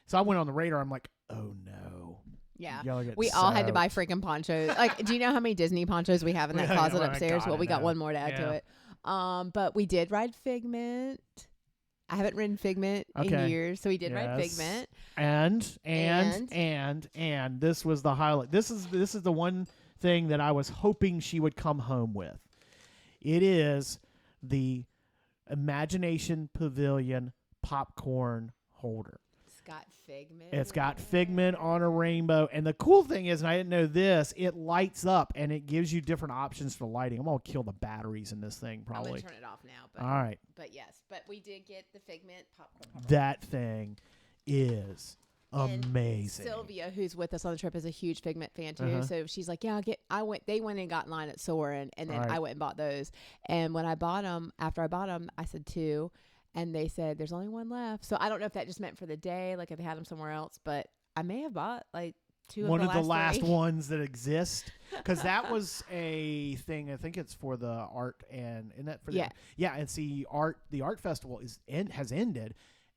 So I went on the radar. I'm like, oh no. Yeah. We all had to buy freaking ponchos. Like, do you know how many Disney ponchos we have in that closet upstairs? Well, we got one more to add to it. But we did ride Figment. I haven't ridden Figment in years, so we did ride Figment. And this was the highlight. This is the one thing that I was hoping she would come home with. It is the Imagination Pavilion popcorn holder. It's got Figment on a rainbow. And the cool thing is, and I didn't know this, it lights up and it gives you different options for lighting. I'm going to kill the batteries in this thing probably. I'm going to turn it off now. But, all right. But yes, but we did get the Figment popcorn. That thing is amazing. And Sylvia, who's with us on the trip, is a huge Figment fan too. So she's like, yeah, they went and got in line at Soarin', and then I went and bought those. And when after I bought them, I said 2. And they said, there's only one left. So I don't know if that just meant for the day, like if they had them somewhere else. But I may have bought like 2 one of the last ones that exist. Because that was a thing. I think it's for the art. And isn't that for the and see, the art festival has ended.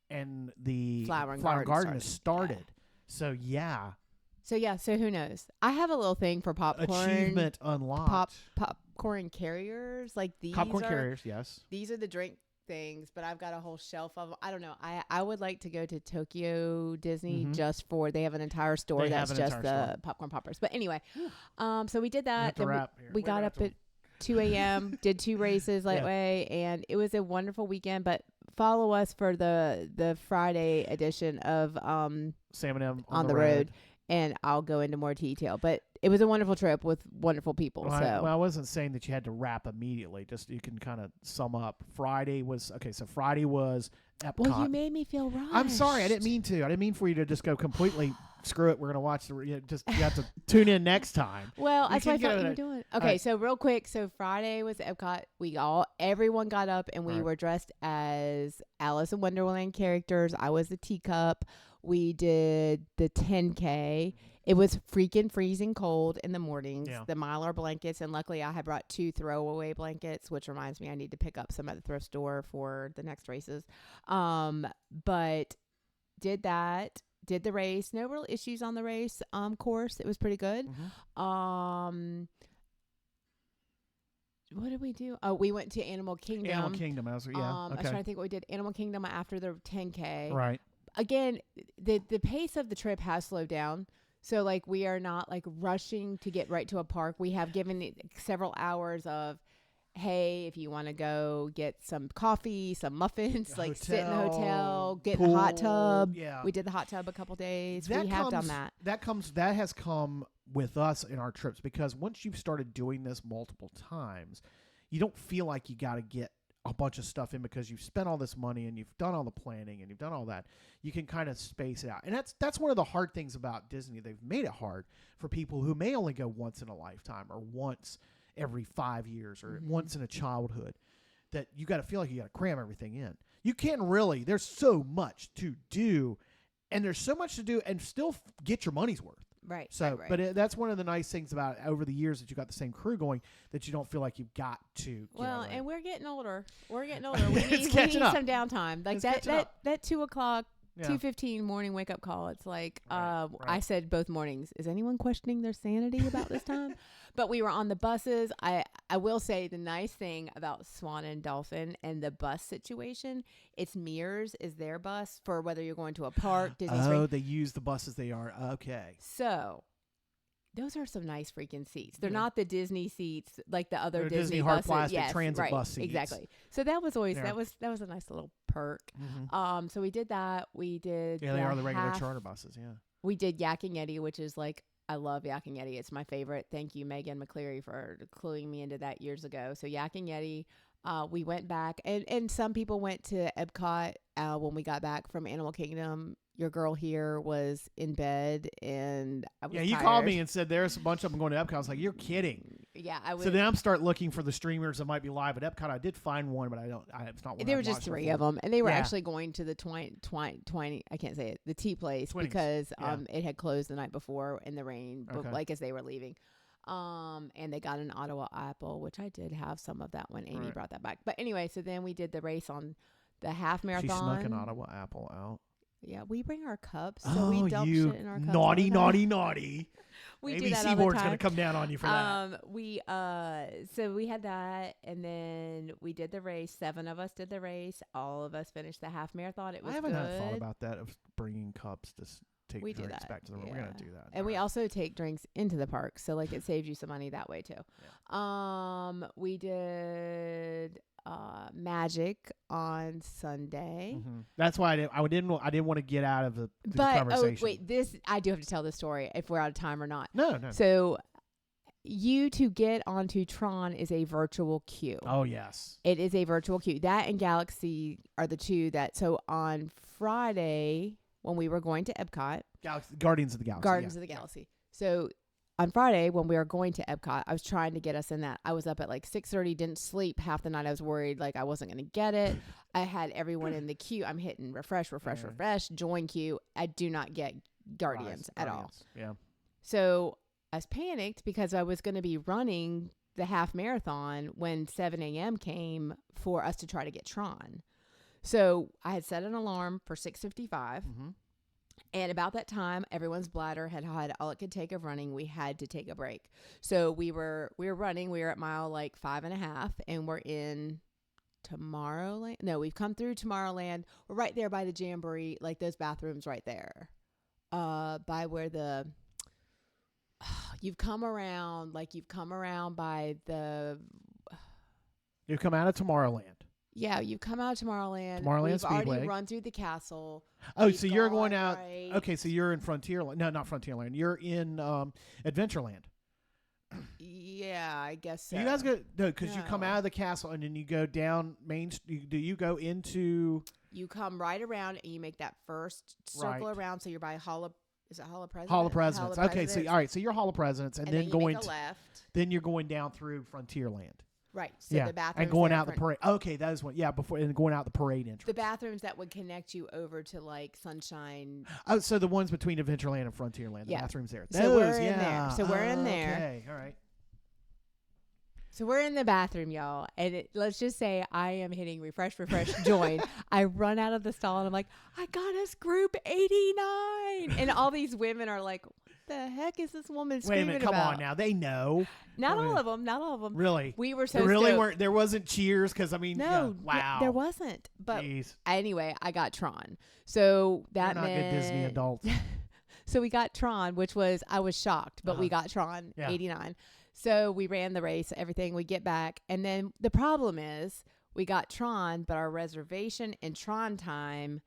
And the Flower Garden has started. Yeah. So who knows? I have a little thing for popcorn. Achievement unlocked. Popcorn carriers. Like these popcorn carriers, yes. These are the drink things, but I've got a whole shelf of them. I don't know. I would like to go to Tokyo Disney just for, they have an entire store that's just the popcorn poppers. But anyway, so we did that. We got up at 2 a.m., did 2 races that way, and it was a wonderful weekend. But follow us for the Friday edition of Sam and M on the road, and I'll go into more detail. But it was a wonderful trip with wonderful people. I wasn't saying that you had to wrap immediately. Just you can kind of sum up. Friday was Epcot. Well, you made me feel rushed. I'm sorry. I didn't mean to. I didn't mean for you to just go completely screw it. We're gonna watch you have to tune in next time. Well, that's what I thought you were doing. Okay, so real quick. So Friday was Epcot. Everyone got up and we were dressed as Alice in Wonderland characters. I was the teacup. We did the 10K. It was freaking freezing cold in the mornings, the Mylar blankets, and luckily I had brought 2 throwaway blankets, which reminds me I need to pick up some at the thrift store for the next races. But did the race. No real issues on the race course. It was pretty good. What did we do? Oh, we went to Animal Kingdom. I was trying to think what we did. Animal Kingdom after the 10K. Right. Again, the pace of the trip has slowed down. So, like, we are not, like, rushing to get right to a park. We have given it several hours of, hey, if you want to go get some coffee, some muffins, like, sit in the hotel, get in the hot tub. Yeah. We did the hot tub a couple days. We have done that. That has come with us in our trips, because once you've started doing this multiple times, you don't feel like you got to get a bunch of stuff in because you've spent all this money and you've done all the planning and you've done all that. You can kind of space it out. And that's one of the hard things about Disney. They've made it hard for people who may only go once in a lifetime or once every 5 years or once in a childhood, that you got to feel like you got to cram everything in. You can't really. There's so much to do, and there's so much to do and still get your money's worth. Right. So, right. But that's one of the nice things about over the years that you got the same crew going, that you don't feel like you've got to. Well, and we're getting older. We need some downtime. Like that 2 o'clock, 2:15 morning wake up call. It's like I said both mornings. Is anyone questioning their sanity about this time? But we were on the buses. I will say the nice thing about Swan and Dolphin and the bus situation, it's Mears is their bus for whether you're going to a park, Disney Springs. Oh, they use the buses they are. Okay. So those are some nice freaking seats. They're not the Disney seats like the other Disney hard buses. Plastic transit bus seats. Exactly. So that was always that was a nice little perk. Mm-hmm. So we did that. We did they are the regular charter buses. Yeah. We did Yakking Yeti, which is like, I love Yakking Yeti. It's my favorite. Thank you, Megan McCleary, for cluing me into that years ago. So Yakking Yeti, we went back, and some people went to Epcot when we got back from Animal Kingdom your girl here was in bed and I was you tired. called me and said there's a bunch of them going to Epcot. I was like, you're kidding. Yeah, I was. So then I'm start looking for the streamers that might be live at Epcot. I did find one, but it's not one. There were just 3 of them, and they were Yeah. actually going to the I can't say it, the tea place Twinings. because Yeah. It had closed the night before in the rain, but Okay. like as they were leaving. And they got an Ottawa apple, which I did have some of that when Amy Right. brought that back. But anyway, so then we did the race on the half marathon. She snuck an Ottawa apple out. Yeah, we bring our cups, so we dump you shit in our cups. naughty, all the time. naughty. We do ABC that all the board's time. gonna come down on you for that. So we had that, and then we did the race. 7 of us did the race. All of us finished the half marathon. It was I haven't good. had thought about that of bringing cups to take We do drinks that, back to the room. We're gonna do that. And we All right. also take drinks into the park, so like it saves you some money that way too. We did Magic on Sunday. That's why I didn't want to get out of the But conversation. this I do have to tell this story if we're out of time or not. No. So you to get onto Tron is a virtual queue. Oh yes. It is a virtual queue. That and Galaxy are the two that. So on Friday when we were going to Epcot, Guardians of the Galaxy. Gardens of the Galaxy. So on Friday when we were going to Epcot, I was trying to get us in that. I was up at like 6:30, didn't sleep half the night. I was worried like I wasn't going to get it. I had everyone in the queue. I'm hitting refresh, join queue. I do not get Guardians at all. Yeah. So I was panicked because I was going to be running the half marathon when 7 a.m. came for us to try to get Tron. So I had set an alarm for 6:55. And about that time, everyone's bladder had had all it could take of running. We had to take a break. So we were running. We were at mile like 5.5, and we're in Tomorrowland. No, we've come through Tomorrowland. We're right there by the Jamboree, like those bathrooms right there. By where the you've come around by the. You've come out of Tomorrowland. Yeah, you've come out of Tomorrowland. Tomorrowland We've Speedway. already run through the castle. Oh, We've so you're going gone out. right. Okay, so you're in Frontierland. No, not Frontierland. You're in Adventureland. Yeah, I guess so. You guys go because you come No. out of the castle and then you go down Main Street. Do you go into? You come right around and you make that first circle Right. around. So you're by Is it Hall of Presidents? Hall of Presidents. Hall of Okay, so Presidents. all right, so you're Hall of Presidents, and, then you going make a left. then you're going down through Frontierland. Right. So Yeah, the bathrooms and going there out the parade. Okay, that is one. Yeah, before and going out the parade entrance. The bathrooms that would connect you over to like Sunshine. Oh, so the ones between Adventureland and Frontierland. The Yeah. bathrooms there. So we're Those, in there. So we're in there. Okay, all right. So we're in the bathroom, y'all, and let's just say I am hitting refresh, join. I run out of the stall and I'm like, I got us group 89, and all these women are like, what the heck is this woman Wait a screaming minute, come about? on now. They know. Not I mean, all of them. Not all of them. Really? We were so There really stoked. weren't. There wasn't cheers because I mean, No, yeah, wow. there wasn't. But Jeez. anyway, I got Tron. So that You're not good Disney meant- adults. So we got Tron, which was I was shocked, but we Uh-huh. got Tron Yeah. 89. So we ran the race, everything. We get back, and then the problem is we got Tron, but our reservation and Tron time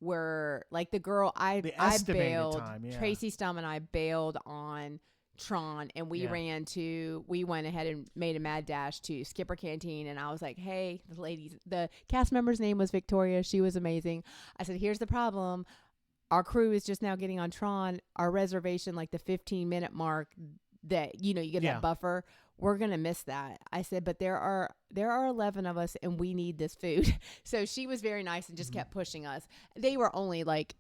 were like the girl I estimated bailed. time, yeah. Tracy Stum and I bailed on Tron, and we went ahead and made a mad dash to Skipper Canteen, and I was like, hey, the cast member's name was Victoria. She was amazing. I said, here's the problem. Our crew is just now getting on Tron. Our reservation, like the 15-minute mark that, you get Yeah. that buffer. We're going to miss that. I said, but there are 11 of us and we need this food. So she was very nice and just kept pushing us. They were only like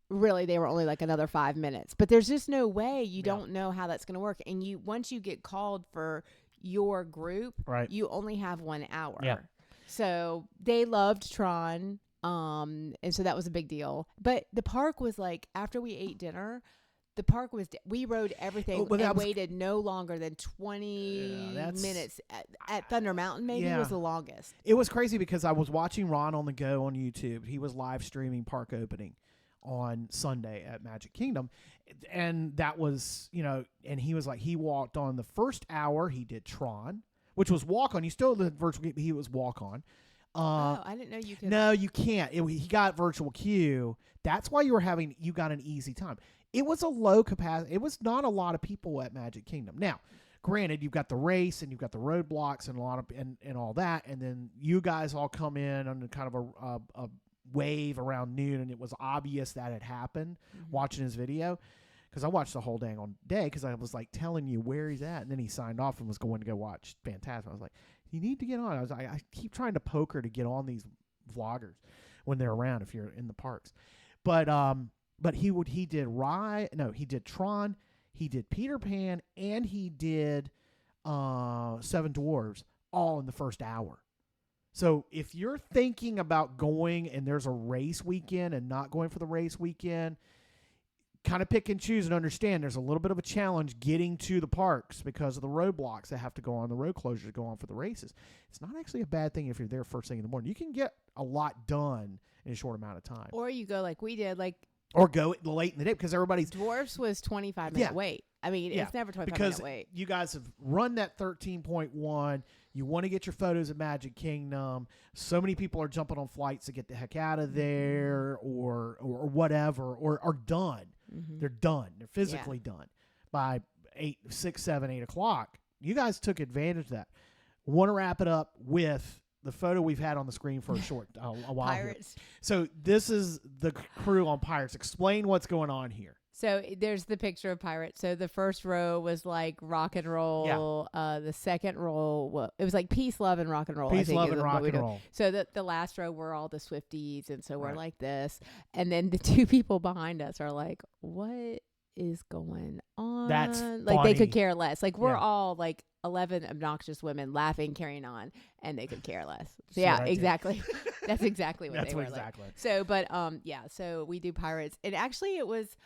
another 5 minutes, but there's just no way you don't know how that's going to work. And once you get called for your group, Right. you only have 1 hour. Yeah. So they loved Tron. And so that was a big deal. But the park was like, after we ate dinner, the park was, we rode everything and waited no longer than 20 minutes. At Thunder Mountain, maybe was the longest. It was crazy because I was watching Ron on the Go on YouTube. He was live streaming park opening on Sunday at Magic Kingdom. And that was, and he was like, he walked on the first hour. He did Tron, which was walk on. You still did virtual, he was walk on. I didn't know you could. No, you can't. He got virtual queue. That's why you got an easy time. It was a low capacity. It was not a lot of people at Magic Kingdom. Now, granted, you've got the race and you've got the roadblocks and a lot of and all that, and then you guys all come in on kind of wave around noon, and it was obvious that had happened watching his video. Because I watched the whole dang on day because I was like telling you where he's at. And then he signed off and was going to go watch Phantasm. I was like, you need to get on. I keep trying to poke her to get on these vloggers when they're around if you're in the parks. But he did Tron, he did Peter Pan, and he did Seven Dwarfs all in the first hour. So if you're thinking about going and there's a race weekend and not going for the race weekend, kind of pick and choose and understand there's a little bit of a challenge getting to the parks because of the roadblocks that have to go on, the road closures go on for the races. It's not actually a bad thing if you're there first thing in the morning. You can get a lot done in a short amount of time. Or you go like we did, or go late in the day because everybody's... Dwarfs was 25-minute wait. I mean, it's never 25-minute wait. You guys have run that 13.1. You want to get your photos at Magic Kingdom. So many people are jumping on flights to get the heck out of there or whatever, or are done. Mm-hmm. They're done. They're physically done by 6, 7, 8 o'clock. You guys took advantage of that. Want to wrap it up with the photo we've had on the screen for a while. Pirates. Here. So this is the crew on Pirates. Explain what's going on here. So there's the picture of Pirates. So the first row was like rock and roll. Yeah. The second row, it was like peace, love, and rock and roll. Peace, love, and rock and roll. So the last row were all the Swifties, and so we're like this. And then the two people behind us are like, what is going on? That's like funny. They could care less. Like we're all like 11 obnoxious women laughing, carrying on, and they could care less. So yeah, exactly. That's exactly what they were like. So, but so we do Pirates. And actually it was...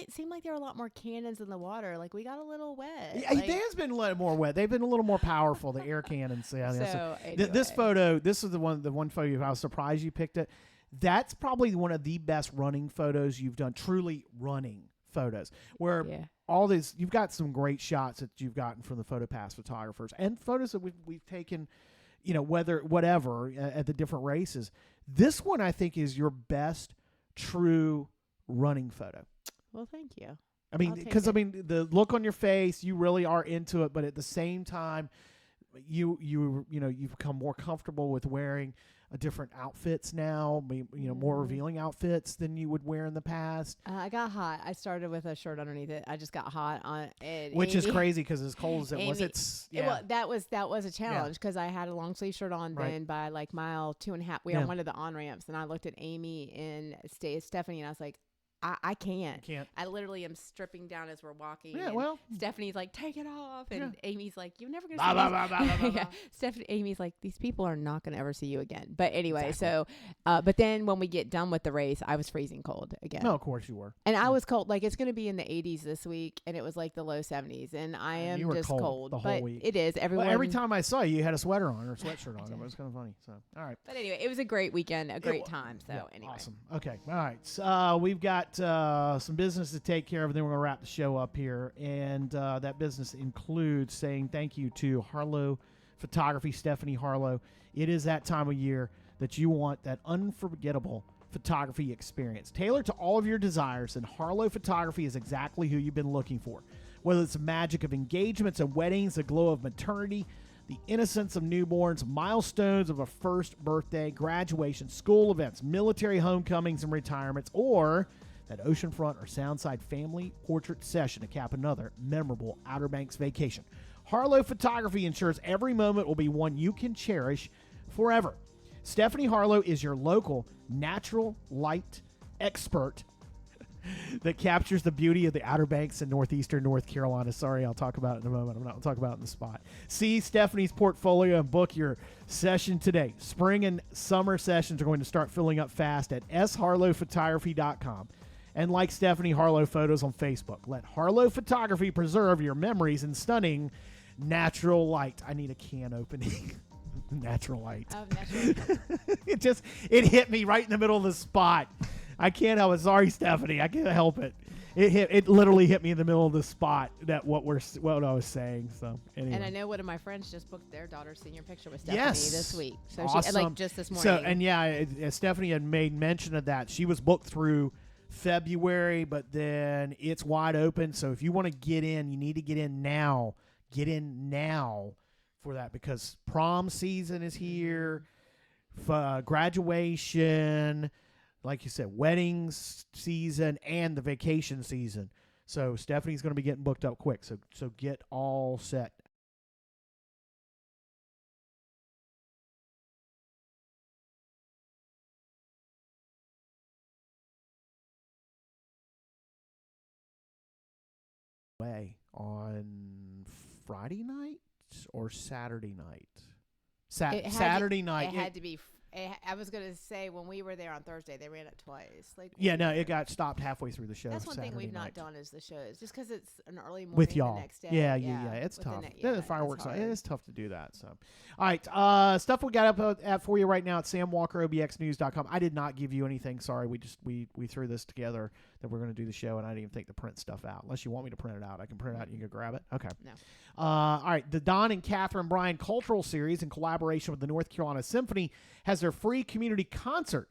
seemed like there were a lot more cannons in the water. Like we got a little wet. Yeah, there's been a little more wet. They've been a little more powerful. The air cannons. Yeah. So anyway. This photo. This is the one photo. I was surprised you picked it. That's probably one of the best running photos you've done. Truly running photos where all these. You've got some great shots that you've gotten from the PhotoPass photographers and photos that we've taken. Whatever at the different races. This one I think is your best true running photo. Well, thank you. I mean, because the look on your face, you really are into it, but at the same time, you've become more comfortable with wearing different outfits now. More revealing outfits than you would wear in the past. I got hot. I started with a shirt underneath it. I just got hot on it, which is crazy because as cold as it was, that was a challenge because I had a long sleeve shirt on. Then by like mile 2.5, we were on one of the on ramps, and I looked at Amy and Stephanie, and I was like, I can't. I literally am stripping down as we're walking. Yeah, well. Stephanie's like, take it off. And Amy's like, you're never going to see me. Amy's like, these people are not going to ever see you again. But anyway, so, but then when we get done with the race, I was freezing cold again. No, of course you were. And I was cold. Like, it's going to be in the 80s this week, and it was like the low 70s. And I am just cold. The whole week. It is. Every time I saw you had a sweater on or a sweatshirt on. It was kind of funny. So, all right. But anyway, it was a great weekend, a great time. So, anyway. Awesome. Okay. All right. So, we've got some business to take care of, and then we're going to wrap the show up here. And that business includes saying thank you to Harlow Photography, Stephanie Harlow. It is that time of year that you want that unforgettable photography experience. Tailored to all of your desires, and Harlow Photography is exactly who you've been looking for. Whether it's the magic of engagements and weddings, the glow of maternity, the innocence of newborns, milestones of a first birthday, graduation, school events, military homecomings and retirements, or that oceanfront or soundside family portrait session to cap another memorable Outer Banks vacation. Harlow Photography ensures every moment will be one you can cherish forever. Stephanie Harlow is your local natural light expert that captures the beauty of the Outer Banks in northeastern North Carolina. Sorry, I'll talk about it in a moment. I'm not going to talk about it in the spot. See Stephanie's portfolio and book your session today. Spring and summer sessions are going to start filling up fast at sharlowphotography.com. And like Stephanie Harlow photos on Facebook. Let Harlow Photography preserve your memories in stunning natural light. I need a can opening. Natural light. Oh, natural. It hit me right in the middle of the spot. I can't help it. Sorry, Stephanie. I can't help it. It literally hit me in the middle of the spot that what I was saying. So anyway. And I know one of my friends just booked their daughter's senior picture with Stephanie this week. So awesome. just this morning. So and Stephanie had made mention of that. She was booked through February, but then it's wide open. So if you want to get in, you need to get in now. Get in now for that because prom season is here. graduation, like you said, weddings season, and the vacation season. So Stephanie's going to be getting booked up quick. So get all set. Way on Friday night or Saturday night? Saturday night. It had to be. I was going to say, when we were there on Thursday, they ran it twice. It got stopped halfway through the show. That's one Saturday thing we've night. not done is the shows, just because it's an early morning With y'all. the next day. Yeah. It's tough. The fireworks. It's tough to do that. So, all right. Stuff we got up at for you right now at SamWalkerOBXNews.com. I did not give you anything. Sorry. We threw this together that we're going to do the show, and I didn't even think to print stuff out. Unless you want me to print it out, I can print it out and you can grab it. Okay. No. All right. The Don and Catherine Bryan Cultural Series, in collaboration with the North Carolina Symphony, has their free community concert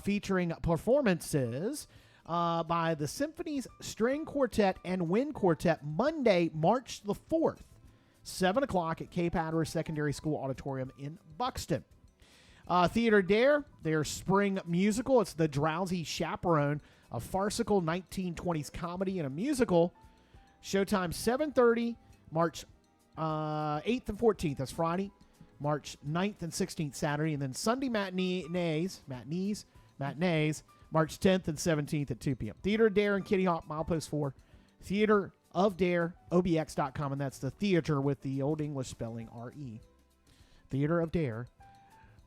featuring performances by the Symphony's String Quartet and Wind Quartet Monday, March the 4th, 7 o'clock at Cape Hatteras Secondary School Auditorium in Buxton. Theater Dare, their spring musical. It's The Drowsy Chaperone, a farcical 1920s comedy and a musical. Showtime 7:30, March 8th and 14th. That's Friday. March 9th and 16th, Saturday. And then Sunday matinees, March 10th and 17th at 2 p.m. Theater Dare and Kitty Hawk, milepost 4. Theater of Dare, OBX.com. And that's the theater with the Old English spelling, R-E. Theater of Dare,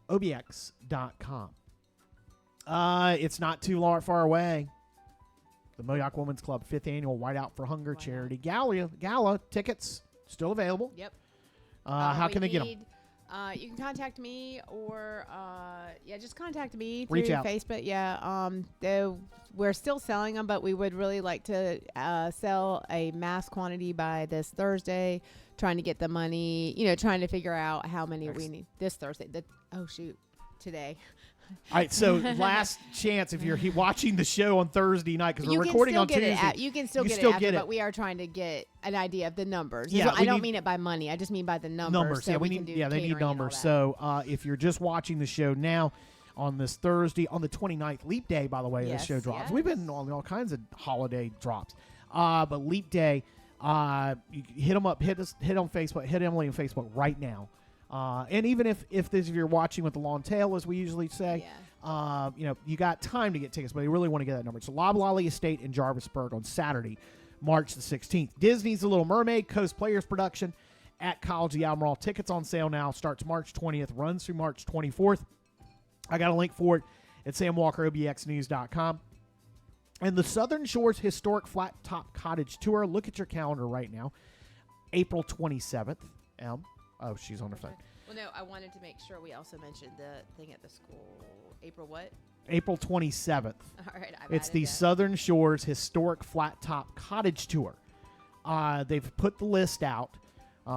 OBX.com. It's not too far away. The Moyoc Women's Club 5th Annual White Out for Hunger Charity Gala tickets still available. Yep. How can they get them? You can contact me or just contact me through Reach out. Facebook. Yeah. We're still selling them, but we would really like to sell a mass quantity by this Thursday. Trying to get the money, trying to figure out how many we need this Thursday. Today. All right, so last chance if you're watching the show on Thursday night, because we're recording on Tuesday. You can still get it after, but we are trying to get an idea of the numbers. Yeah, I don't mean it by money. I just mean by the numbers. So they need numbers. So if you're just watching the show now on this Thursday, on the 29th, Leap Day, by the way, this show drops. Yes. We've been on all kinds of holiday drops. But Leap Day, you hit them up, hit on Facebook, hit Emily on Facebook right now. And even if you're watching with the long tail, as we usually say, you got time to get tickets, but you really want to get that number. It's Loblolly Estate in Jarvisburg on Saturday, March the 16th. Disney's The Little Mermaid, Coast Players production at College of the Albemarle. Tickets on sale now. Starts March 20th, runs through March 24th. I got a link for it at SamWalkerOBXNews.com. And the Southern Shores Historic Flat Top Cottage Tour. Look at your calendar right now. April 27th. Oh, she's on her phone. Well, no, I wanted to make sure we also mentioned the thing at the school. April what? April 27th. All right. It's the Southern Shores Historic Flat Top Cottage Tour. They've put the list out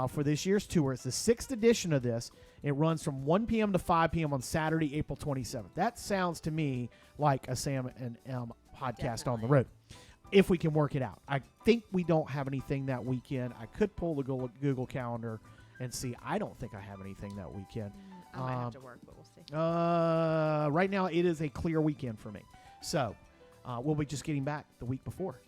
for this year's tour. It's the 6th edition of this. It runs from 1 p.m. to 5 p.m. on Saturday, April 27th. That sounds to me like a Sam and M podcast on the road, if we can work it out. I think we don't have anything that weekend. I could pull the Google Calendar and see. I don't think I have anything that weekend. I might have to work, but we'll see. Right now, it is a clear weekend for me. So we'll be just getting back the week before.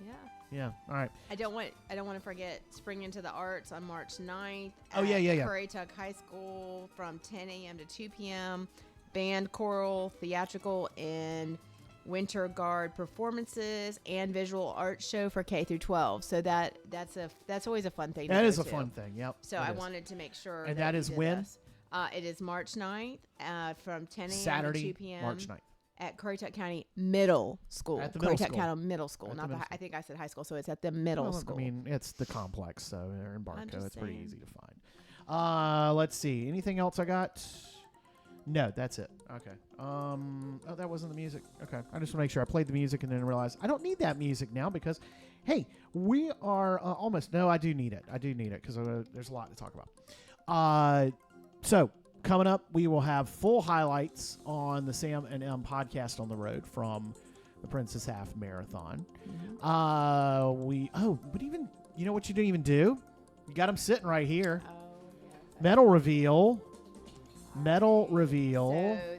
Yeah. All right. I don't want to forget Spring into the Arts on March 9th. At Currituck High School from 10 a.m. to 2 p.m. Band, choral, theatrical, and winter guard performances and visual art show for K through 12. So that's always a fun thing. That is a fun thing. Yep. So I wanted to make sure. And that is when? It is March 9th from 10 a.m. Saturday, to 2 p.m. March 9th. At Currituck County Middle School. At the middle school. Currituck County Middle School. I think I said high school, so it's at the middle school. I mean, it's the complex, so they're in Barco. It's pretty easy to find. Let's see. Anything else I got? No, that's it. Okay. Oh, that wasn't the music. Okay. I just want to make sure I played the music and then realized I don't need that music now because, hey, we are almost. No, I do need it. Because there's a lot to talk about. So coming up, we will have full highlights on the Sam and M podcast on the road from the Princess Half Marathon. But even, you know what you didn't even do? You got them sitting right here. Oh, yeah. Medal reveal. So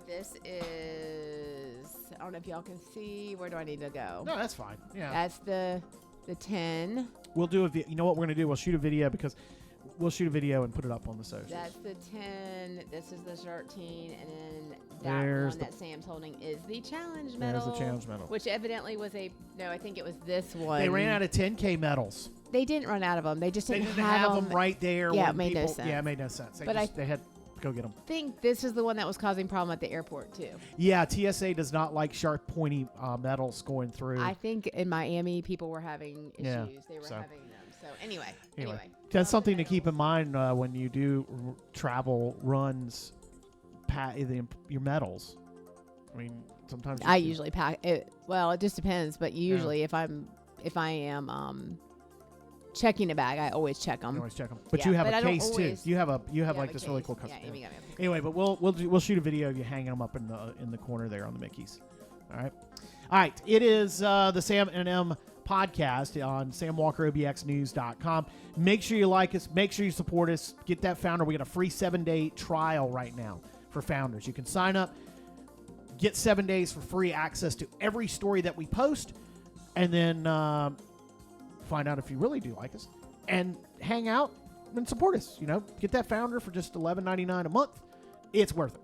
this is, I don't know if y'all can see. Where do I need to go? No, that's fine. Yeah. That's the 10. We'll do you know what we're going to do? We'll shoot a video because we'll shoot a video and put it up on the socials. That's the 10. This is the 13. And then that There's one that Sam's holding is the challenge medal. There's the challenge medal. Which evidently was no, I think it was this one. They ran out of 10K medals. They didn't run out of them. They just didn't have them right there. Yeah, when it made no people, sense. Yeah, it made no sense. They had to go get them. I think this is the one that was causing problem at the airport, too. Yeah, TSA does not like sharp, pointy medals going through. I think in Miami, people were having issues. Yeah, They were having them. So anyway. That's something to keep in mind when you do travel runs, your medals. I mean, sometimes I usually pack it. Well, it just depends, but usually if I am checking a bag, I always check them. You always check them. But you have a case too. You have like this really cool custom. Yeah, Amy got me a anyway, but we'll shoot a video of you hanging them up in the corner there on the Mickeys. All right. It is the Sam and M podcast on samwalkerobxnews.com. Make sure you like us. Make sure you support us. Get that founder. We got a free 7-day trial right now for founders. You can sign up, get 7 days for free access to every story that we post, and then find out if you really do like us and hang out and support us. Get that founder for just $11.99 a month. It's worth it.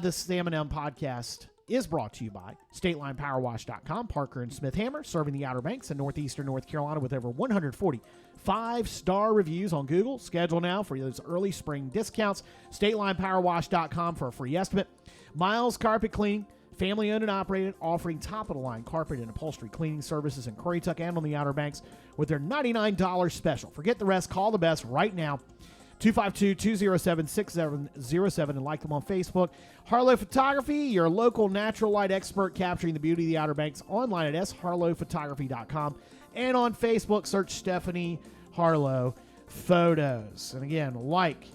The Sam and M podcast is brought to you by StatelinePowerWash.com. Parker and Smith Hammer, serving the Outer Banks in northeastern North Carolina with over 140 5-star reviews on Google. Schedule now for those early spring discounts. StatelinePowerWash.com for a free estimate. Miles Carpet Cleaning, family owned and operated, offering top-of-the-line carpet and upholstery cleaning services in Currituck and on the Outer Banks with their $99 special. Forget the rest. Call the best right now. 252-207-6707 and like them on Facebook. Harlow Photography, your local natural light expert capturing the beauty of the Outer Banks. Online at sharlowphotography.com. And on Facebook, search Stephanie Harlow Photos. And again, like,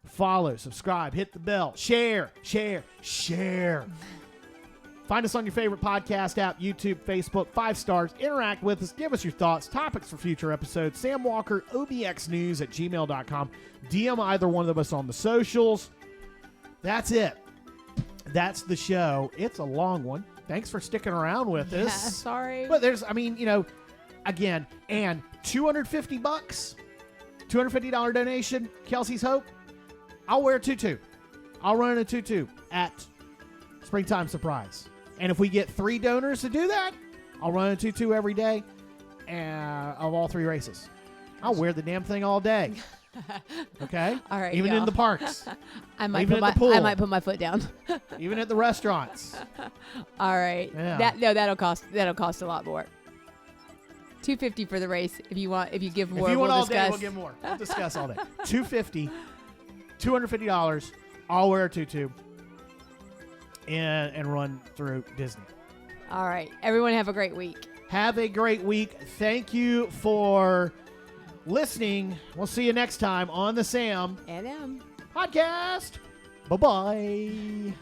follow, subscribe, hit the bell, share. Find us on your favorite podcast app, YouTube, Facebook, 5 stars. Interact with us. Give us your thoughts, topics for future episodes. Sam Walker, obxnews@gmail.com. DM either one of us on the socials. That's it. That's the show. It's a long one. Thanks for sticking around with us. Yeah, sorry. But again, and $250, $250 donation, Kelsey's Hope. I'll wear a tutu. I'll run in a tutu at Springtime Surprise. And if we get 3 donors to do that, I'll run a tutu every day of all 3 races. I'll wear the damn thing all day. Okay? All right. Even in the parks. I might even at the pool. I might put my foot down. Even at the restaurants. All right. Yeah. That'll cost a lot more. $250 for the race. If you give more, if you want we'll all discuss. day, we'll give more. We'll discuss all day. $250. I'll wear a tutu and run through Disney. All right. Everyone have a great week. Have a great week. Thank you for listening. We'll see you next time on the Sam and M podcast. Bye-bye.